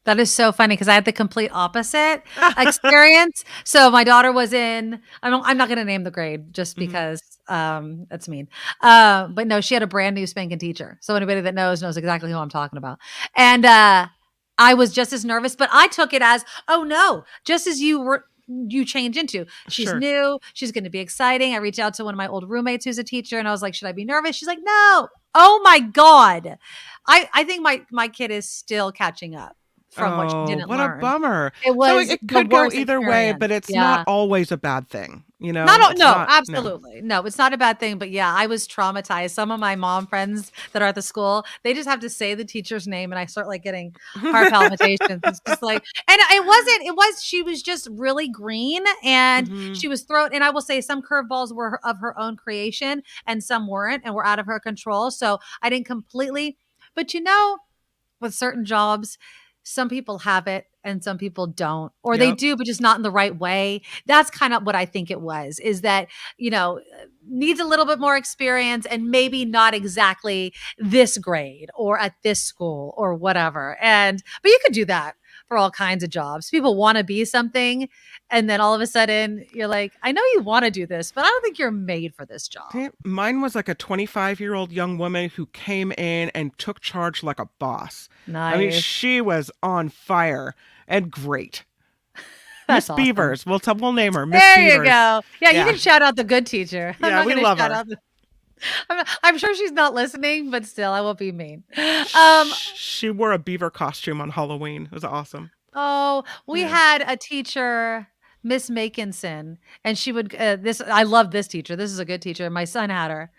That is so funny because I had the complete opposite experience. So my daughter was in, I'm not going to name the grade just because that's mean. But no, she had a brand new spanking teacher. So anybody that knows exactly who I'm talking about. And I was just as nervous, but I took it as, oh no, just as you change into. She's new. She's going to be exciting. I reached out to one of my old roommates who's a teacher and I was like, should I be nervous? She's like, no. Oh my God. I think my kid is still catching up from what she didn't learn. What a bummer. It was so it could go either way, but it's not always a bad thing. You know, absolutely. No, it's not a bad thing. But yeah, I was traumatized. Some of my mom friends that are at the school, they just have to say the teacher's name and I start like getting heart palpitations. It's just like, and she was just really green and she was thrown. And I will say some curveballs were of her own creation and some weren't and were out of her control. So I didn't completely, but you know, with certain jobs, some people have it and some people don't, or they do, but just not in the right way. That's kind of what I think it was, is that, you know, needs a little bit more experience and maybe not exactly this grade or at this school or whatever. But you could do that for all kinds of jobs. People want to be something. And then all of a sudden you're like, I know you want to do this, but I don't think you're made for this job. Mine was like a 25-year-old young woman who came in and took charge like a boss. Nice. I mean, she was on fire and great. That's Miss awesome. Beavers. We'll name her Miss There Beavers. You go. Yeah, you can shout out the good teacher. Yeah, we love her. I'm sure she's not listening, but still, I won't be mean. She wore a beaver costume on Halloween. It was awesome. Oh, we had a teacher, Miss Makinson, and she would, I love this teacher. This is a good teacher. My son had her.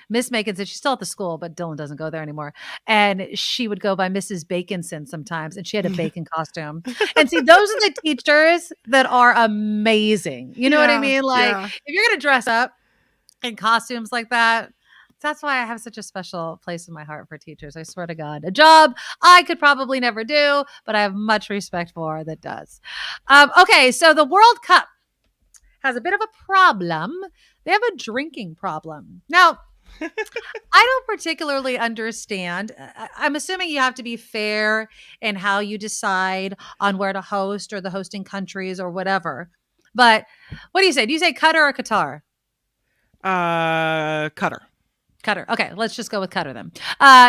Miss Makinson, she's still at the school, but Dylan doesn't go there anymore. And she would go by Mrs. Baconson sometimes, and she had a bacon costume. And see, those are the teachers that are amazing. You know what I mean? Like, if you're going to dress up in costumes like that, that's why I have such a special place in my heart for teachers. I swear to God, a job I could probably never do, but I have much respect for that does. Okay, so the World Cup has a bit of a problem. They have a drinking problem. Now, I don't particularly understand. I'm assuming you have to be fair in how you decide on where to host or the hosting countries or whatever. But what do you say? Do you say Qatar or Qatar? Qatar. Qatar. Okay, let's just go with Qatar then.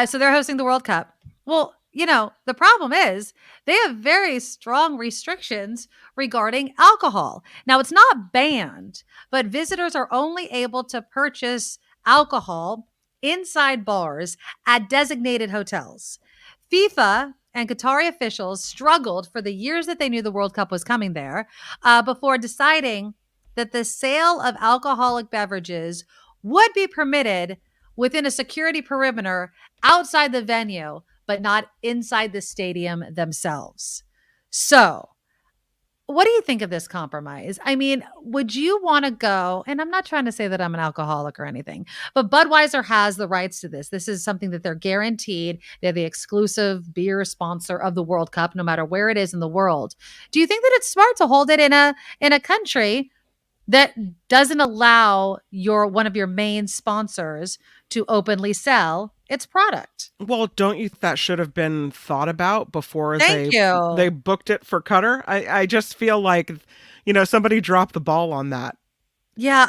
So they're hosting the World Cup. Well, you know, the problem is they have very strong restrictions regarding alcohol. Now, it's not banned, but visitors are only able to purchase alcohol inside bars at designated hotels. FIFA and Qatari officials struggled for the years that they knew the World Cup was coming there before deciding that the sale of alcoholic beverages would be permitted within a security perimeter outside the venue, but not inside the stadium themselves. So, what do you think of this compromise? I mean, would you want to go, and I'm not trying to say that I'm an alcoholic or anything, but Budweiser has the rights to this. This is something that they're guaranteed. They're the exclusive beer sponsor of the World Cup, no matter where it is in the world. Do you think that it's smart to hold it in a country that doesn't allow one of your main sponsors to openly sell its product? Well, don't you think that should have been thought about before they booked it for Qatar? I just feel like, you know, somebody dropped the ball on that. Yeah,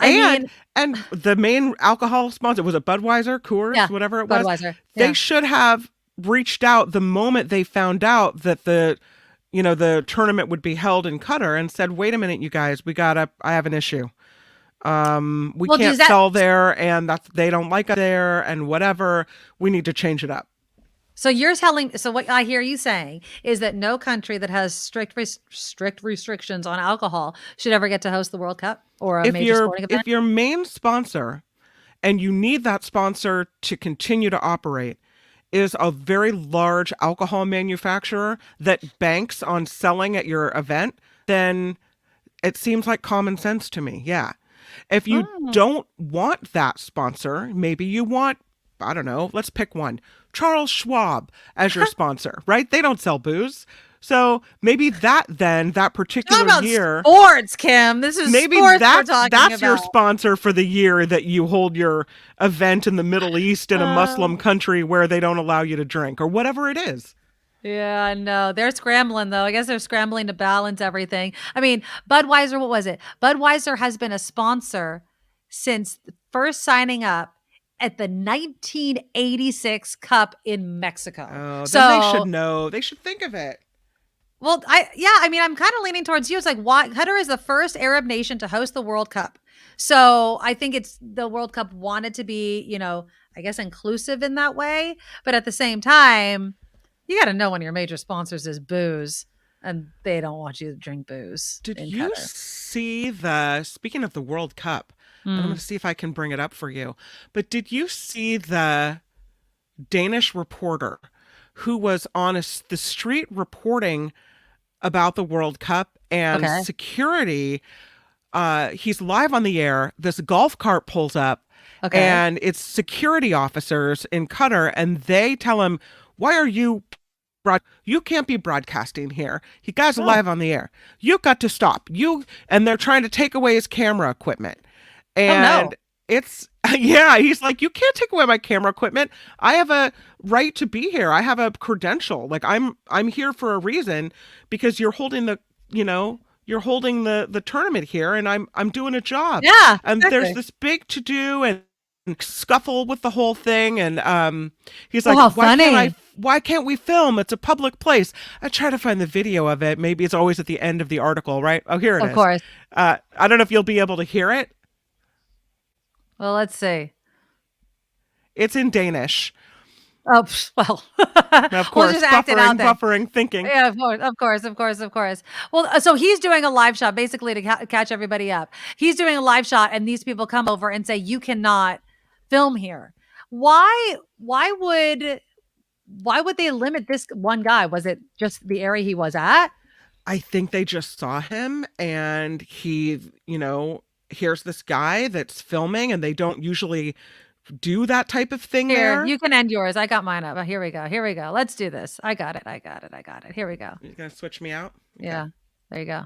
and the main alcohol sponsor, was it Budweiser, Coors, whatever it was? Budweiser. They should have reached out the moment they found out that the the tournament would be held in Qatar and said, wait a minute, you guys, I have an issue. We can't sell there, and they don't like it there, and whatever. We need to change it up. So so what I hear you saying is that no country that has strict restrictions on alcohol should ever get to host the World Cup or a major sporting event? If your main sponsor, and you need that sponsor to continue to operate, is a very large alcohol manufacturer that banks on selling at your event, then it seems like common sense to me. Yeah. If you don't want that sponsor, maybe you want, I don't know, let's pick one. Charles Schwab as your sponsor, right? They don't sell booze. So maybe that particular year. Sports, Kim. This is maybe sports that's we're talking about. Your sponsor for the year that you hold your event in the Middle East in a Muslim country where they don't allow you to drink or whatever it is. Yeah, no, they're scrambling though. I guess they're scrambling to balance everything. I mean, Budweiser, what was it? Budweiser has been a sponsor since first signing up at the 1986 Cup in Mexico. Oh, so then they should know. They should think of it. Well, I'm kind of leaning towards you. It's like, why Qatar is the first Arab nation to host the World Cup. So I think the World Cup wanted to be, I guess inclusive in that way. But at the same time, you got to know one of your major sponsors is booze, and they don't want you to drink booze. Did you see speaking of the World Cup, I'm going to see if I can bring it up for you, but did you see the Danish reporter who was on the street reporting about the World Cup and security? He's live on the air. This golf cart pulls up and it's security officers in Qatar, and they tell him, why are you can't be broadcasting here. You guys are live on the air. You got to stop. And they're trying to take away his camera equipment. And it's, he's like, you can't take away my camera equipment. I have a right to be here. I have a credential. Like I'm here for a reason because you're holding the tournament here, and I'm doing a job. Yeah. And there's this big to do and scuffle with the whole thing, and he's like, why can't we film? It's a public place. I try to find the video of it. Maybe it's always at the end of the article, right? Oh, here it is. Of course. I don't know if you'll be able to hear it. Well, let's see. It's in Danish. Oh, well, of course, we'll just act it out then. Buffering, thinking. Yeah, of course. Well, so he's doing a live shot basically to catch everybody up. He's doing a live shot, and these people come over and say, you cannot film here. Why would they limit this one guy? Was it just the area he was at? I think they just saw him, and he, here's this guy that's filming, and they don't usually do that type of thing. There, you can end yours. I got mine up. Here we go. Let's do this. I got it. Here we go. You're gonna switch me out? Okay. Yeah, there you go.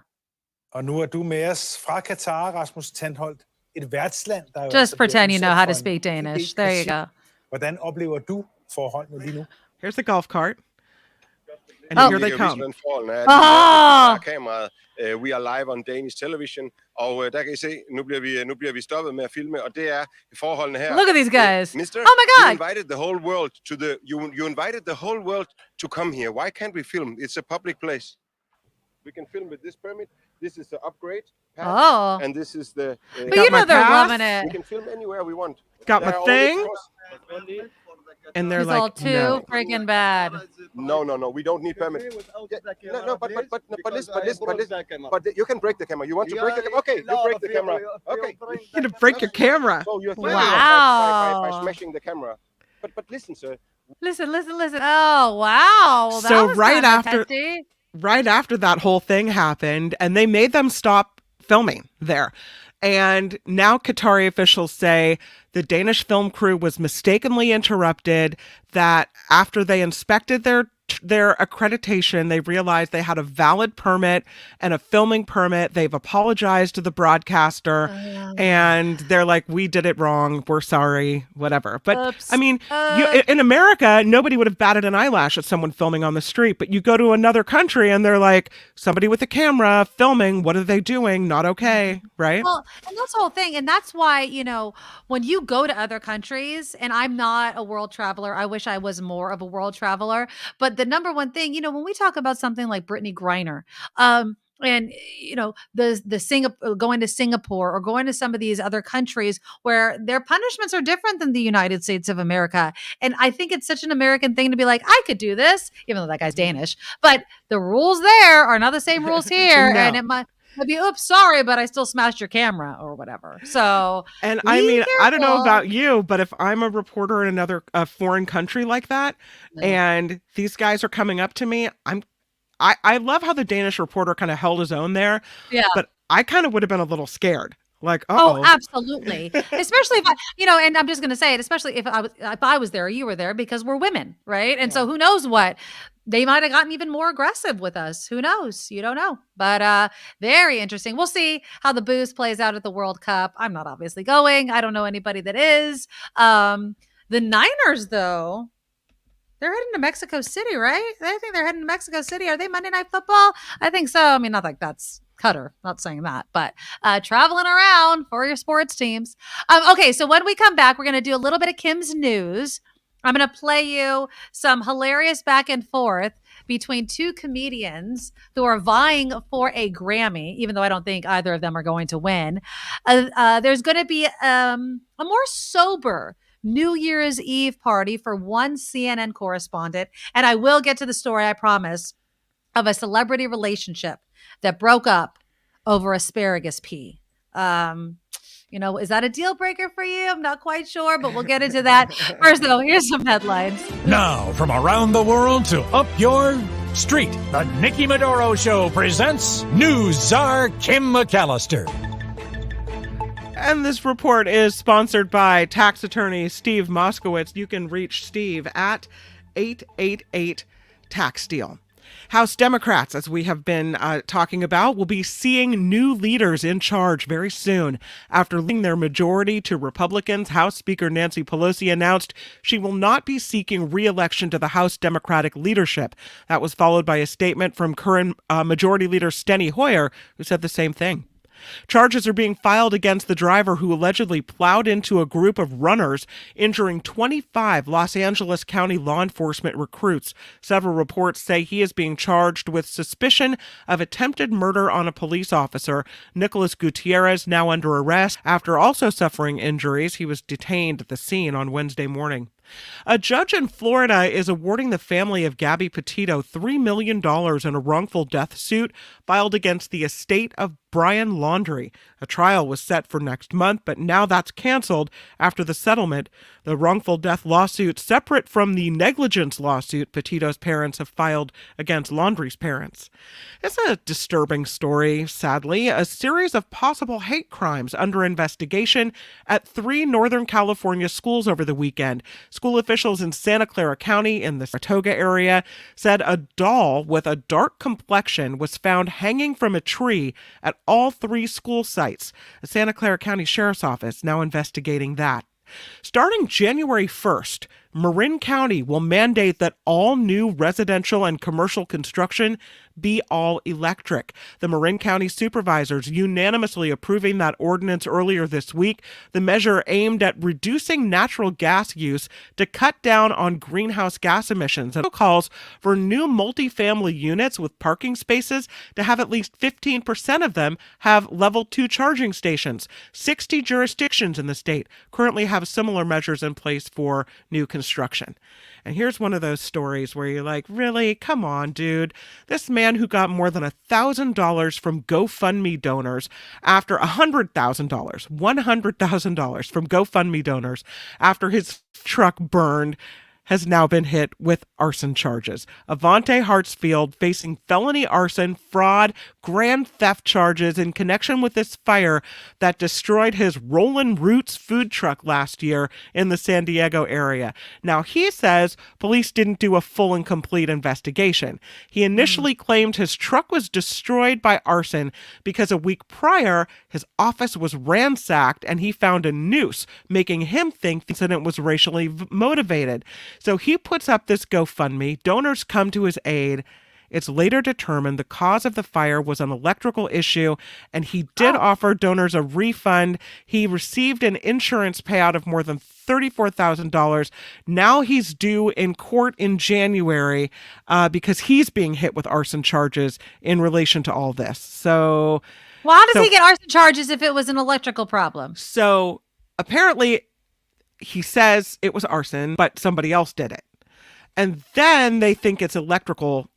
Og nu du med os fra Katar, Rasmus Tandholt, et værtsland, der Just pretend you know how to speak Danish. There you go. Hvordan oplever du forholdene lige nu? Here's the golf cart. And here they come. Kameraet. We are live on Danish television, og der kan I se, nu bliver vi stoppet med at filme, og det er forholdene her. Look at these guys. Mister, oh my God! You invited the whole world you invited the whole world to come here. Why can't we film? It's a public place. We can film with this permit. This is the upgrade pass, and this is the. But they're loving it. We can film anywhere we want. Got my thing. And they're He's like, all too freaking bad. No, we don't need permit. But listen. But you can break the camera. You want to break the camera? Okay, you break the camera. Okay. You're gonna break your camera. So you're wow. by smashing the camera. But listen, sir. Listen. Oh, wow. Well, so right after that whole thing happened, and they made them stop filming there. And now Qatari officials say the Danish film crew was mistakenly interrupted, that after they inspected their accreditation, they realized they had a valid permit and a filming permit. They've apologized to the broadcaster, and they're like, we did it wrong. We're sorry, whatever. But oops. I mean, in America, nobody would have batted an eyelash at someone filming on the street, but you go to another country and they're like, somebody with a camera filming, what are they doing? Not okay, right? Well, and that's the whole thing. And that's why, when you go to other countries, and I'm not a world traveler, I wish I was more of a world traveler, but the number one thing, when we talk about something like Brittany Griner, and the going to Singapore or going to some of these other countries where their punishments are different than the United States of America. And I think it's such an American thing to be like, I could do this, even though that guy's Danish, but the rules there are not the same rules here. No. And it might be, oops, sorry, but I still smashed your camera or whatever. So, and I mean, I don't know about you, but if I'm a reporter in a foreign country like that, and these guys are coming up to me, I love how the Danish reporter kind of held his own there. Yeah. But I kind of would have been a little scared. Like, oh, absolutely. Especially if and I'm just going to say it, especially if I was there or you were there, because we're women, right? And so who knows what, they might have gotten even more aggressive with us. Who knows? You don't know. But very interesting. We'll see how the booze plays out at the World Cup. I'm not obviously going. I don't know anybody that is. The Niners, though, they're heading to Mexico City, right? I think they're heading to Mexico City. Are they Monday Night Football? I think so. I mean, not like that's Cutter, not saying that, but traveling around for your sports teams. Okay, so when we come back, we're going to do a little bit of Kim's news. I'm going to play you some hilarious back and forth between two comedians who are vying for a Grammy, even though I don't think either of them are going to win. There's going to be a more sober New Year's Eve party for one CNN correspondent. And I will get to the story, I promise, of a celebrity relationship that broke up over asparagus pea. Is that a deal breaker for you? I'm not quite sure, but we'll get into that. First, though, here's some headlines. Now, from around the world to up your street, the Nikki Medoro Show presents News Czar Kim McAllister. And this report is sponsored by tax attorney Steve Moskowitz. You can reach Steve at 888-TAX-DEAL. House Democrats, as we have been talking about, will be seeing new leaders in charge very soon. After leaving their majority to Republicans, House Speaker Nancy Pelosi announced she will not be seeking re-election to the House Democratic leadership. That was followed by a statement from current Majority Leader Steny Hoyer, who said the same thing. Charges are being filed against the driver who allegedly plowed into a group of runners, injuring 25 Los Angeles County law enforcement recruits. Several reports say he is being charged with suspicion of attempted murder on a police officer. Nicholas Gutierrez, now under arrest after also suffering injuries. He was detained at the scene on Wednesday morning. A judge in Florida is awarding the family of Gabby Petito $3 million in a wrongful death suit filed against the estate of Brian Laundrie. A trial was set for next month, but now that's canceled after the settlement. The wrongful death lawsuit, separate from the negligence lawsuit Petito's parents have filed against Laundrie's parents. It's a disturbing story, sadly. A series of possible hate crimes under investigation at 3 Northern California schools over the weekend. School officials in Santa Clara County in the Saratoga area said a doll with a dark complexion was found hanging from a tree at all 3 school sites. The Santa Clara County Sheriff's Office now investigating that. Starting January 1st, Marin County will mandate that all new residential and commercial construction be all electric. The Marin County supervisors unanimously approving that ordinance earlier this week. The measure aimed at reducing natural gas use to cut down on greenhouse gas emissions. It calls for new multifamily units with parking spaces to have at least 15% of them have level 2 charging stations. 60 jurisdictions in the state currently have similar measures in place for new construction. And here's one of those stories where you're like, really? Come on, dude. This man who got more than $1,000 from GoFundMe donors after $100,000 from GoFundMe donors after his truck burned has now been hit with arson charges. Avante Hartsfield facing felony arson, fraud, grand theft charges in connection with this fire that destroyed his Rollin' Roots food truck last year in the San Diego area. Now, he says police didn't do a full and complete investigation. He initially claimed his truck was destroyed by arson because a week prior, his office was ransacked and he found a noose, making him think the incident was racially motivated. So he puts up this GoFundMe. Donors come to his aid. It's later determined the cause of the fire was an electrical issue, and he did offer donors a refund. He received an insurance payout of more than $34,000. Now he's due in court in January because he's being hit with arson charges in relation to all this. So, well, how does he get arson charges if it was an electrical problem? So apparently he says it was arson, but somebody else did it. And then they think it's an electrical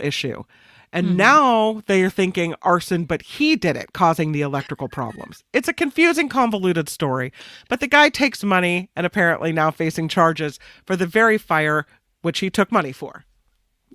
issue. And now they are thinking arson, but he did it, causing the electrical problems. It's a confusing, convoluted story. But the guy takes money and apparently now facing charges for the very fire which he took money for.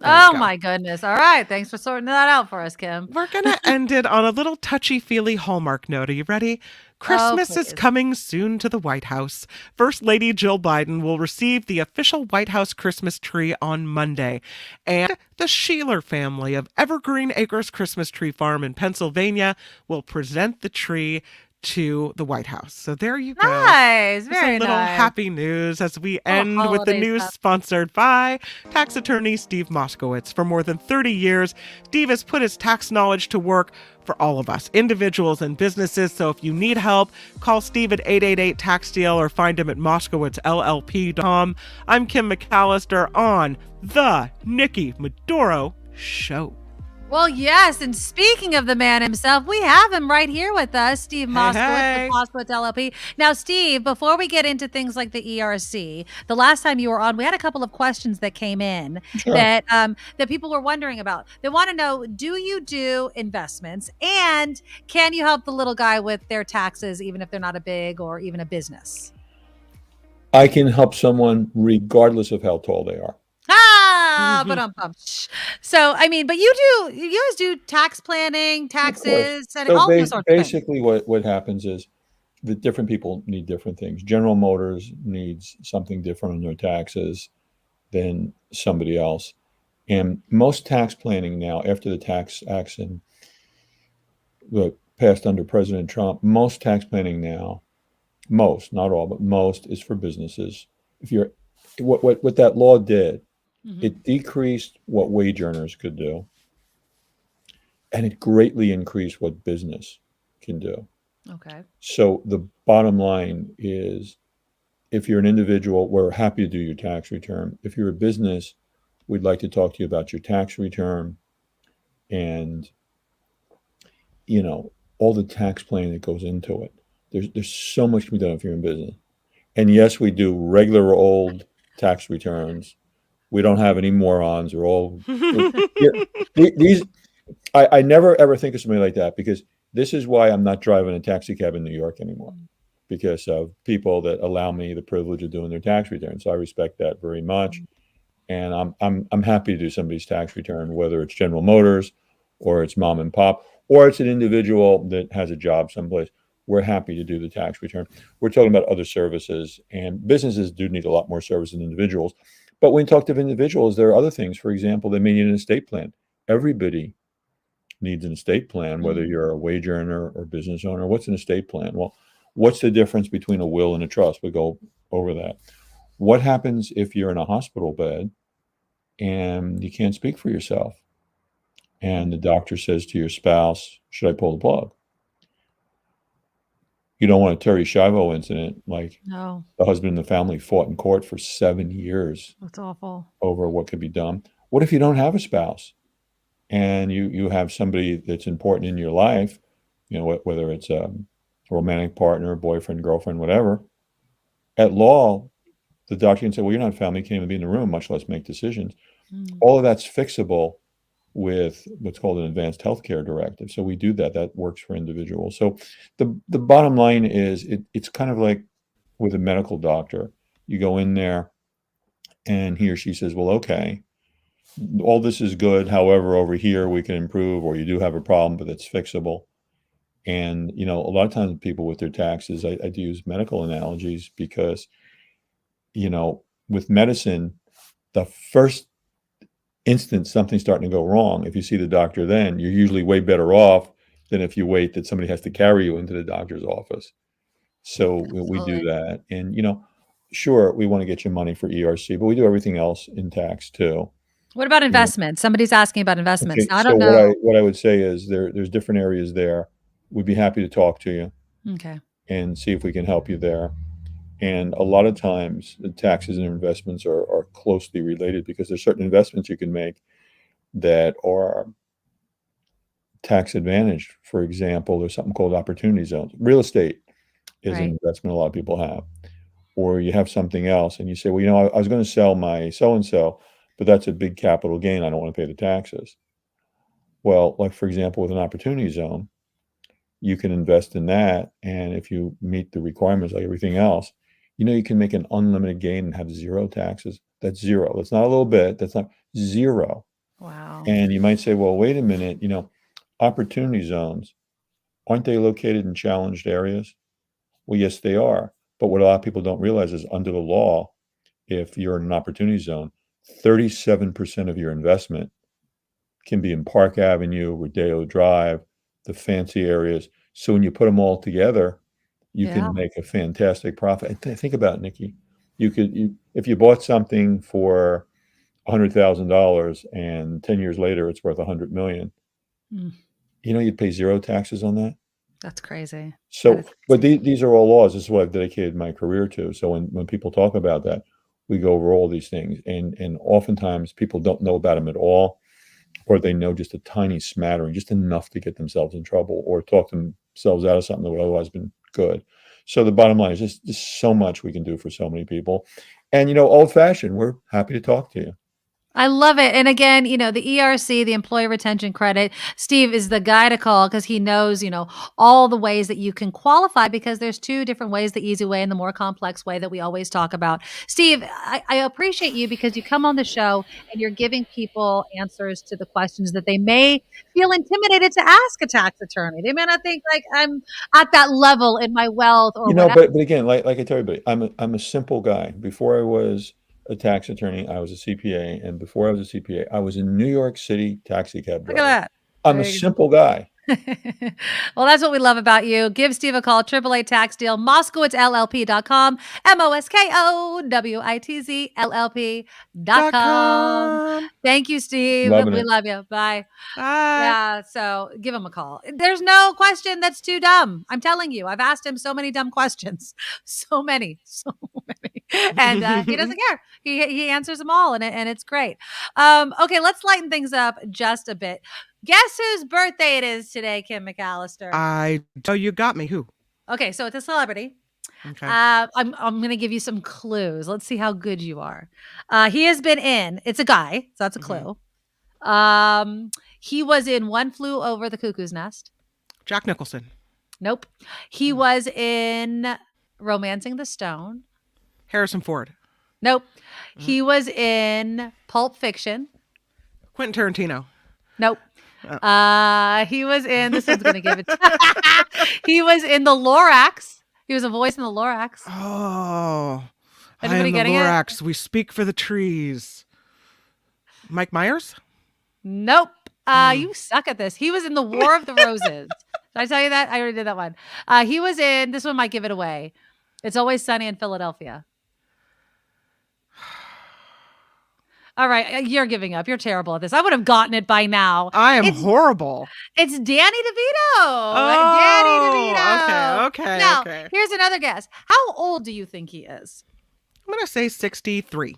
Oh, my goodness. All right. Thanks for sorting that out for us, Kim. We're going to end it on a little touchy-feely Hallmark note. Are you ready? Christmas is coming soon to the White House. First Lady Jill Biden will receive the official White House Christmas tree on Monday. And the Sheeler family of Evergreen Acres Christmas Tree Farm in Pennsylvania will present the tree to the White House. So there you go. Nice. Very a little nice. happy news as we end with the news sponsored by tax attorney Steve Moskowitz. For more than 30 years, Steve has put his tax knowledge to work for all of us, individuals and businesses. So if you need help, call Steve at 888-TAX-DEAL or find him at moskowitzllp.com. I'm Kim McAllister on The Nikki Medoro Show. Well, yes, and speaking of the man himself, we have him right here with us, Steve Moskowitz with Moskowitz LLP. Now, Steve, before we get into things like the ERC, the last time you were on, we had a couple of questions that came in that people were wondering about. They want to know, do you do investments, and can you help the little guy with their taxes, even if they're not a big or even a business? I can help someone regardless of how tall they are. So, I mean, but you guys do tax planning, taxes, and all those sorts of things. Basically, what happens is that different people need different things. General Motors needs something different on their taxes than somebody else. And most tax planning now, after the Tax Acts passed under President Trump, most tax planning now, most, not all, but most is for businesses. If you're what that law did, it decreased what wage earners could do, and it greatly increased what business can do. Okay. So the bottom line is, if you're an individual, we're happy to do your tax return. If you're a business, we'd like to talk to you about your tax return and, all the tax planning that goes into it. There's so much can be done if you're in business. And yes, we do regular old tax returns. We don't have any morons or all these. I never ever think of somebody like that, because this is why I'm not driving a taxi cab in New York anymore, because of people that allow me the privilege of doing their tax return. So I respect that very much, and I'm happy to do somebody's tax return, whether it's General Motors or it's mom and pop or it's an individual that has a job someplace. We're happy to do the tax return. We're talking about other services, and businesses do need a lot more service than individuals. But when you talk to individuals, there are other things. For example, they may need an estate plan. Everybody needs an estate plan, whether you're a wage earner or business owner. What's an estate plan? Well, what's the difference between a will and a trust? We go over that. What happens if you're in a hospital bed and you can't speak for yourself, and the doctor says to your spouse, should I pull the plug? You don't want a Terry Schiavo incident, like the husband and the family fought in court for 7 years. That's awful. Over what could be done. What if you don't have a spouse and you have somebody that's important in your life, whether it's a romantic partner, boyfriend, girlfriend, whatever? At law, the doctor can say, well, you're not family, you can't even be in the room, much less make decisions. All of that's fixable with what's called an advanced healthcare directive. So we do that. That works for individuals. So the bottom line is it's kind of like with a medical doctor. You go in there and he or she says, well, okay, all this is good. However, over here we can improve, or you do have a problem, but it's fixable. And, a lot of times people with their taxes, I do use medical analogies because, with medicine, the first instant something's starting to go wrong, if you see the doctor then, you're usually way better off than if you wait that somebody has to carry you into the doctor's office. So we do that. And, sure, we want to get you money for ERC, but we do everything else in tax too. What about investments? Somebody's asking about investments. Okay, I don't know. What I would say is there's different areas there. We'd be happy to talk to you. Okay. And see if we can help you there. And a lot of times the taxes and investments are closely related because there's certain investments you can make that are tax advantaged. For example, there's something called opportunity zones. Real estate is an investment a lot of people have. Or you have something else and you say, well, you know, I was going to sell my so-and-so, but that's a big capital gain. I don't want to pay the taxes. Well, like for example, with an opportunity zone, you can invest in that. And if you meet the requirements like everything else, you know, you can make an unlimited gain and have zero taxes. That's zero. That's not a little bit. That's not zero. Wow. And you might say, well, wait a minute, you know, opportunity zones, aren't they located in challenged areas? Well, yes, they are. But what a lot of people don't realize is under the law, if you're in an opportunity zone, 37% of your investment can be in Park Avenue, Rodeo Drive, the fancy areas. So when you put them all together, you can make a fantastic profit. And think about it, Nikki. If you bought something for $100,000 and 10 years later it's worth $100 million, you know, you'd pay zero taxes on that. That's crazy. So, but these are all laws. This is what I've dedicated my career to. So when people talk about that, we go over all these things, and oftentimes people don't know about them at all, or they know just a tiny smattering, just enough to get themselves in trouble or talk themselves out of something that would otherwise been good. So the bottom line is just so much we can do for so many people. And, you know, old fashioned, we're happy to talk to you. I love it. And again, you know, the ERC, the Employee Retention Credit, Steve is the guy to call because he knows, you know, all the ways that you can qualify, because there's two different ways, the easy way and the more complex way that we always talk about. Steve, I appreciate you because you come on the show and you're giving people answers to the questions that they may feel intimidated to ask a tax attorney. They may not think like I'm at that level in my wealth or whatever. But again, like I tell everybody, I'm a simple guy. Before I was a tax attorney, I was a CPA, and before I was a CPA, I was a New York City taxi cab driver. Look at that. I'm a simple guy. Well, that's what we love about you. Give Steve a call, 888 Tax Deal, MoskowitzLLP.com, MoskowitzzLLP.com. Thank you, Steve. We love you. Bye. Yeah, so give him a call. There's no question that's too dumb. I'm telling you, I've asked him so many dumb questions. So many. And he doesn't care. He answers them all, and it's great. Okay, let's lighten things up just a bit. Guess whose birthday it is today, Kim McAllister? You got me. Who? Okay, so it's a celebrity. Okay. I'm going to give you some clues. Let's see how good you are. He has been in. It's a guy, so that's a clue. He was in One Flew Over the Cuckoo's Nest. Jack Nicholson. Nope. He was in Romancing the Stone. Harrison Ford. Nope. He was in Pulp Fiction. Quentin Tarantino. Nope. He was in, this one's going to give it. He was in the Lorax. He was a voice in the Lorax. Oh. Anybody getting the Lorax. We speak for the trees. Mike Myers? Nope. You suck at this. He was in the War of the Roses. Did I tell you that? I already did that one. He was in, this one might give it away. It's Always Sunny in Philadelphia. All right, you're giving up. You're terrible at this. I would have gotten it by now. I am horrible. It's Danny DeVito. Oh, Danny DeVito. Okay. Now, okay. Here's another guess. How old do you think he is? I'm going to say 63.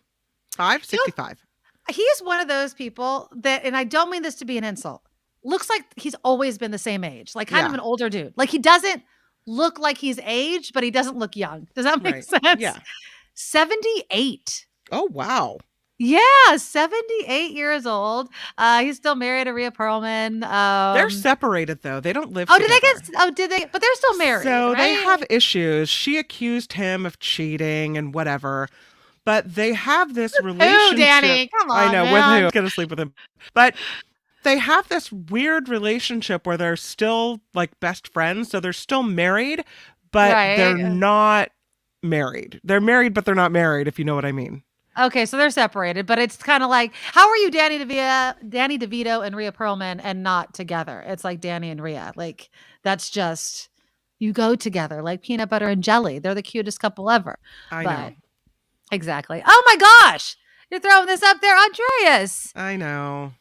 65. He's one of those people that, and I don't mean this to be an insult, looks like he's always been the same age, like kind of an older dude. Like he doesn't look like he's aged, but he doesn't look young. Does that make sense? Yeah. 78. Oh, wow. Yeah, 78 years old. He's still married to Rhea Perlman. They're separated though. They don't live together. Did they? But they're still married. So right? they have issues. She accused him of cheating and whatever. But they have this relationship. Who, Danny? Come on, I know, man. with who? I'm gonna sleep with him. But they have this weird relationship where they're still like best friends. So they're still married, but they're not married. They're married, but they're not married, if you know what I mean. Okay, so they're separated, but it's kind of like, how are you Danny DeVito and Rhea Perlman and not together? It's like Danny and Rhea. Like, that's just, you go together like peanut butter and jelly. They're the cutest couple ever. I know. Exactly. Oh my gosh. You're throwing this up there, Andreas. I know.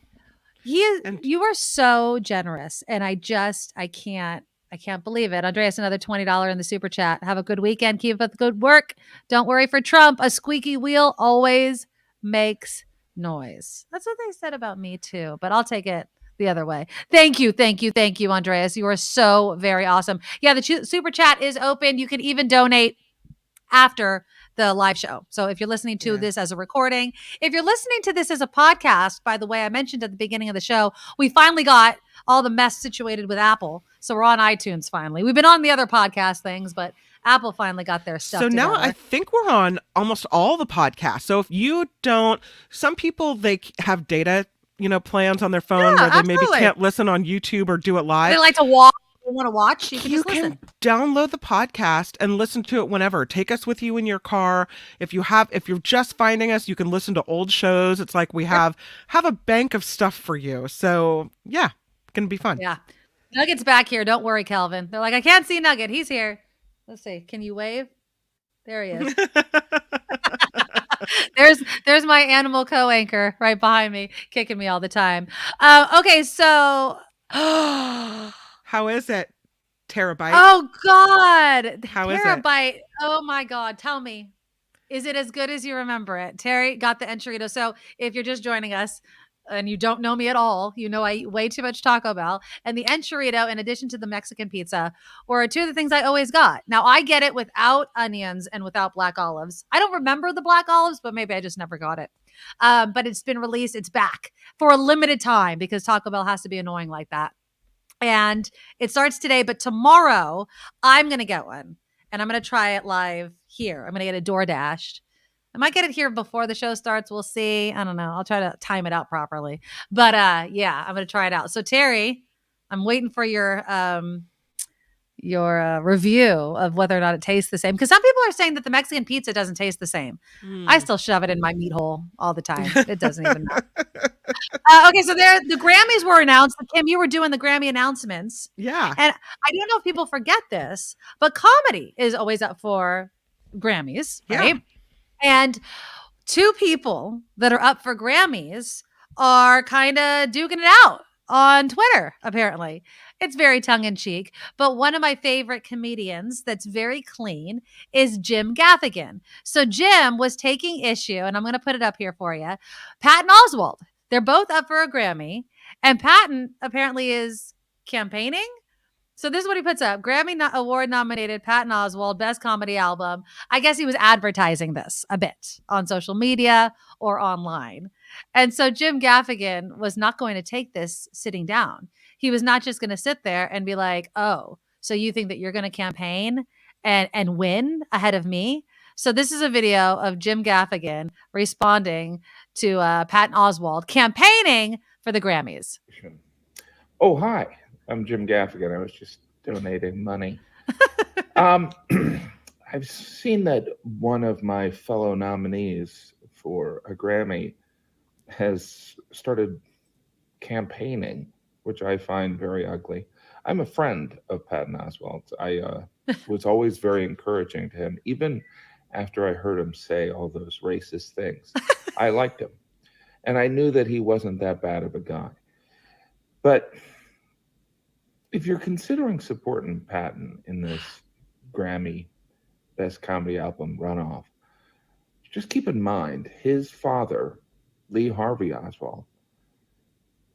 You are so generous. And I can't I can't believe it. Andreas, another $20 in the super chat. Have a good weekend. Keep up the good work. Don't worry for Trump. A squeaky wheel always makes noise. That's what they said about me too, but I'll take it the other way. Thank you, Andreas. You are so very awesome. Yeah, the super chat is open. You can even donate after the live show. So if you're listening to this as a recording, if you're listening to this as a podcast, by the way, I mentioned at the beginning of the show, we finally got all the mess situated with Apple. So we're on iTunes finally. We've been on the other podcast things, but Apple finally got their stuff So together. now I think we're on almost all the podcasts. So if you don't, some people, they have data, plans on their phone where they maybe can't listen on YouTube or do it live. They like to walk. Want to watch, you can just listen. Download the podcast and listen to it whenever. Take us with you in your car. If you're just finding us, you can listen to old shows. It's like we have a bank of stuff for you. So yeah, it's gonna be fun. Yeah, Nugget's back here. Don't worry, Calvin. They're like, I can't see Nugget. He's here. Let's see. Can you wave? There he is. There's my animal co-anchor right behind me, kicking me all the time. Okay, so. How is it? Terabyte. Oh God. How is it? Terabyte. Oh my God. Tell me. Is it as good as you remember it? Terry got the enchilada. So if you're just joining us and you don't know me at all, you know I eat way too much Taco Bell. And the enchilada, in addition to the Mexican pizza, were two of the things I always got. Now I get it without onions and without black olives. I don't remember the black olives, but maybe I just never got it. But it's been released. It's back for a limited time because Taco Bell has to be annoying like that. And it starts today, but tomorrow I'm going to get one and I'm going to try it live here. I'm going to get a DoorDash. I might get it here before the show starts. We'll see. I don't know. I'll try to time it out properly, but yeah, I'm going to try it out. So Terry, I'm waiting for your review of whether or not it tastes the same. Because some people are saying that the Mexican pizza doesn't taste the same. I still shove it in my meat hole all the time. It doesn't even matter. Okay, so the Grammys were announced. Kim, you were doing the Grammy announcements. Yeah. And I don't know if people forget this, but comedy is always up for Grammys, right? Yeah. And two people that are up for Grammys are kind of duking it out on Twitter, apparently. It's very tongue-in-cheek, but one of my favorite comedians that's very clean is Jim Gaffigan. So Jim was taking issue, and I'm going to put it up here for you, Patton Oswalt. They're both up for a Grammy, and Patton apparently is campaigning. So this is what he puts up. Grammy Award nominated Patton Oswalt, Best Comedy Album. I guess he was advertising this a bit on social media or online. And so Jim Gaffigan was not going to take this sitting down. He was not just going to sit there and be like, oh, so you think that you're going to campaign and win ahead of me? So this is a video of Jim Gaffigan responding to Patton Oswalt campaigning for the Grammys. Oh, hi. I'm Jim Gaffigan. I was just donating money. I've seen that one of my fellow nominees for a Grammy has started campaigning, which I find very ugly. I'm a friend of Patton Oswalt. I was always very encouraging to him, even after I heard him say all those racist things. I liked him. And I knew that he wasn't that bad of a guy. But if you're considering supporting Patton in this Grammy Best Comedy Album runoff, just keep in mind his father, Lee Harvey Oswald,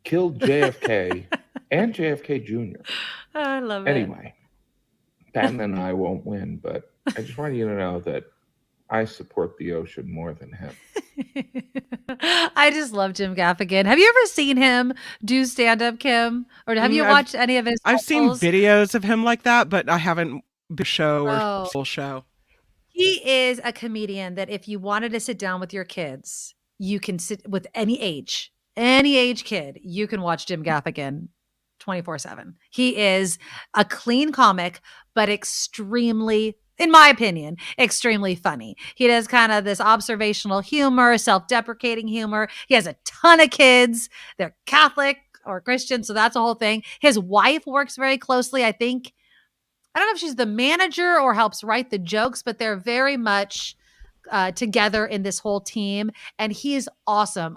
killed JFK and JFK Jr. I love it. Anyway, Patton and I won't win, but I just want you to know that I support the ocean more than him. I just love Jim Gaffigan. Have you ever seen him do stand-up, Kim? Or have you watched any of his I've seen specials? videos of him like that, but I haven't been show or full show. He is a comedian that if you wanted to sit down with your kids, you can sit with any age kid, you can watch Jim Gaffigan 24/7. He is a clean comic, but extremely, in my opinion, extremely funny. He does kind of this observational humor, self-deprecating humor. He has a ton of kids. They're Catholic or Christian, so that's a whole thing. His wife works very closely. I don't know if she's the manager or helps write the jokes, but they're very much together in this whole team. And he's awesome.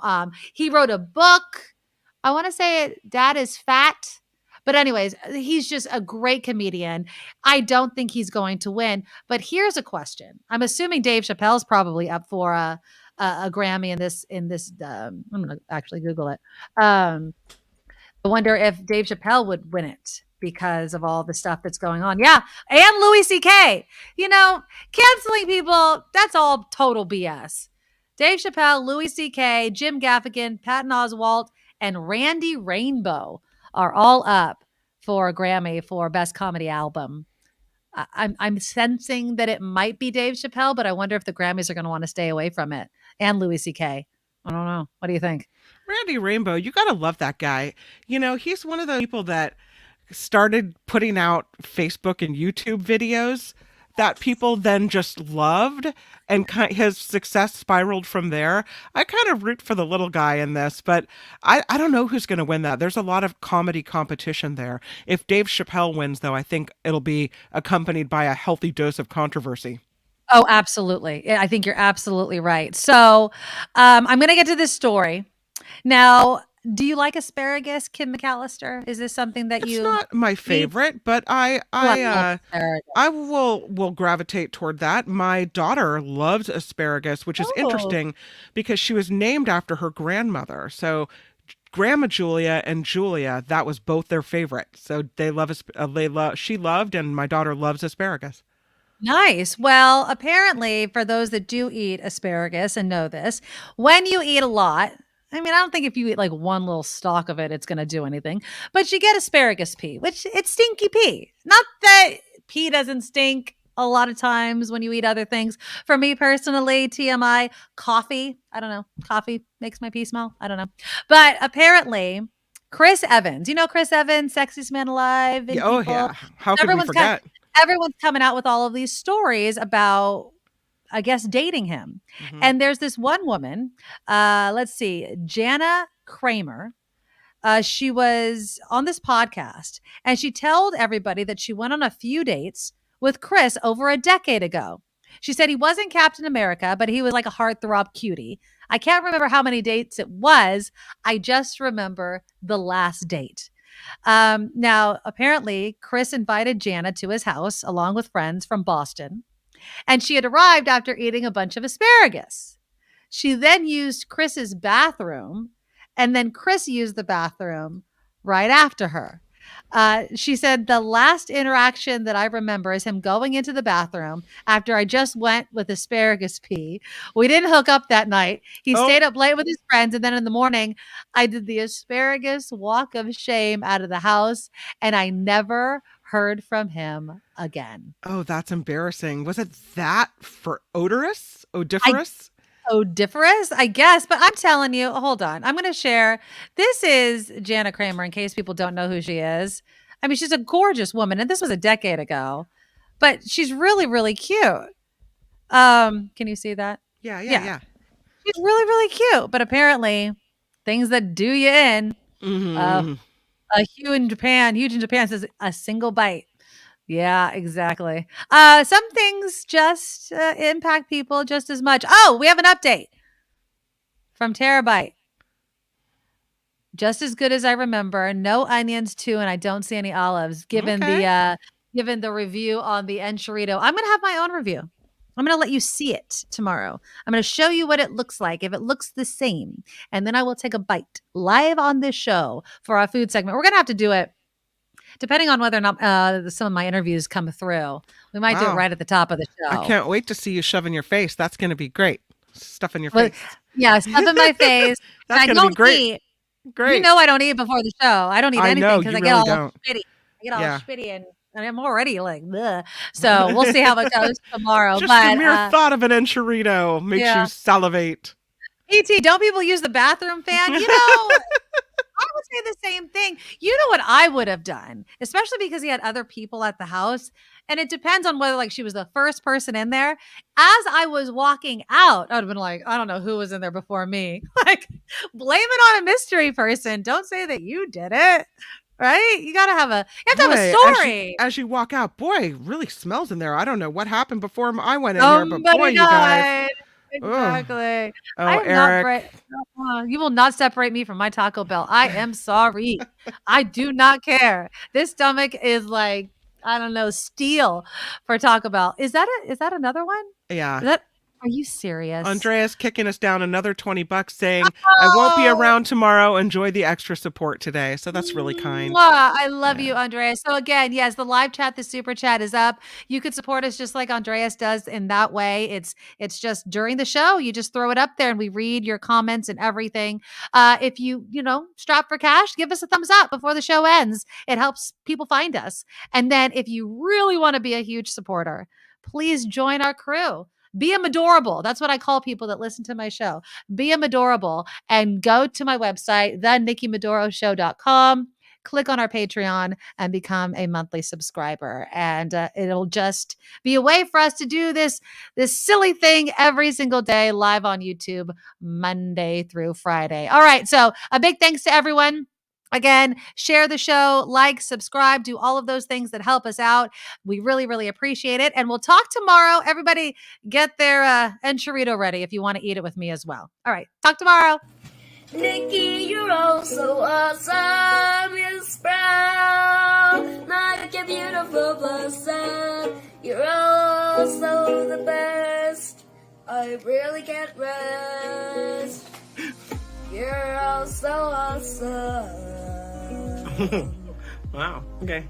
He wrote a book. I want to say Dad is Fat, But anyways, he's just a great comedian. I don't think he's going to win. But here's a question. I'm assuming Dave Chappelle's probably up for a Grammy in this. I'm going to actually Google it. I wonder if Dave Chappelle would win it because of all the stuff that's going on. Yeah. And Louis C.K. Canceling people, that's all total BS. Dave Chappelle, Louis C.K., Jim Gaffigan, Patton Oswalt, and Randy Rainbow are all up for a Grammy for Best Comedy Album. I'm sensing that it might be Dave Chappelle, but I wonder if the Grammys are going to want to stay away from it. And Louis C.K. I don't know. What do you think? Randy Rainbow, you got to love that guy. He's one of the people that started putting out Facebook and YouTube videos that people then just loved, and his success spiraled from there. I kind of root for the little guy in this, but I don't know who's going to win that. There's a lot of comedy competition there. If Dave Chappelle wins, though, I think it'll be accompanied by a healthy dose of controversy. Oh, absolutely. I think you're absolutely right. So I'm going to get to this story. Now, do you like asparagus, Kim McAllister? Is this something that It's not my favorite, but I will gravitate toward that. My daughter loves asparagus, which is interesting because she was named after her grandmother. So Grandma Julia and Julia, that was both their favorite. So she loved, and my daughter loves asparagus. Nice. Well, apparently, for those that do eat asparagus and know this, when you eat a lot, I don't think if you eat like one little stalk of it, it's going to do anything. But you get asparagus pee, which it's stinky pee. Not that pee doesn't stink a lot of times when you eat other things. For me personally, TMI, coffee. I don't know. Coffee makes my pee smell. I don't know. But apparently, Chris Evans. You know Chris Evans, Sexiest Man Alive? Yeah. How could we forget? Everyone's coming out with all of these stories about, I guess, dating him. Mm-hmm. And there's this one woman, let's see, Jana Kramer. She was on this podcast and she told everybody that she went on a few dates with Chris over a decade ago. She said he wasn't Captain America, but he was like a heartthrob cutie. I can't remember how many dates it was. I just remember the last date. Now, apparently, Chris invited Jana to his house along with friends from Boston. And she had arrived after eating a bunch of asparagus. She then used Chris's bathroom, and then Chris used the bathroom right after her. She said the last interaction that I remember is him going into the bathroom after I just went with asparagus pee. We didn't hook up that night. He stayed up late with his friends, and then in the morning, I did the asparagus walk of shame out of the house, and I never heard from him again. Oh, that's embarrassing. Was it that for odorous? Odiferous? Odiferous, I guess. But I'm telling you, hold on. I'm going to share. This is Jana Kramer, in case people don't know who she is. She's a gorgeous woman, and this was a decade ago. But she's really, really cute. Can you see that? Yeah. She's really, really cute. But apparently, things that do you in. Mm-hmm. Huge in Japan says a single bite. Yeah, exactly. Some things just impact people just as much. Oh, we have an update from Terabyte. Just as good as I remember. No onions too, and I don't see any olives. Given the review on the Enchilito, I'm gonna have my own review. I'm going to let you see it tomorrow. I'm going to show you what it looks like, if it looks the same. And then I will take a bite live on this show for our food segment. We're going to have to do it depending on whether or not some of my interviews come through. We might do it right at the top of the show. I can't wait to see you shove in your face. That's going to be great. Stuff in your face. Yeah, stuff in my face. That's going to be great. Eat. Great. You know I don't eat before the show. I don't eat anything because I get all spitty. I get all spitty and I'm already like, bleh. So we'll see how it goes tomorrow. Just the mere thought of an enchilito makes you salivate. E.T., don't people use the bathroom fan? I would say the same thing. You know what I would have done, especially because he had other people at the house. And it depends on whether she was the first person in there. As I was walking out, I would have been like, I don't know who was in there before me. Blame it on a mystery person. Don't say that you did it. Right? You got to have a story. As you walk out, boy, it really smells in there. I don't know what happened before I went in here, but boy, you guys. Exactly. Oh, I am Eric. you will not separate me from my Taco Bell. I am sorry. I do not care. This stomach is like, I don't know, steel for Taco Bell. Is that another one? Yeah. Are you serious? Andrea's kicking us down another $20 saying, I won't be around tomorrow. Enjoy the extra support today. So that's really kind. I love you, Andreas. So again, yes, the live chat, the super chat is up. You could support us just like Andreas does in that way. It's just during the show, you just throw it up there and we read your comments and everything. If you strap for cash, give us a thumbs up before the show ends. It helps people find us. And then if you really want to be a huge supporter, please join our crew. Be a Medorable. That's what I call people that listen to my show. Be a Medorable and go to my website, thenikkimedoroshow.com. Click on our Patreon and become a monthly subscriber. And it'll just be a way for us to do this silly thing every single day live on YouTube, Monday through Friday. All right. So a big thanks to everyone. Again, share the show, like, subscribe, do all of those things that help us out. We really, really appreciate it. And we'll talk tomorrow. Everybody get their enchilada ready if you want to eat it with me as well. All right. Talk tomorrow. Nikki, you're all so awesome. You're sprout, like a beautiful blossom. You're all so the best. I really can't rest. You're all so awesome. Wow. Okay.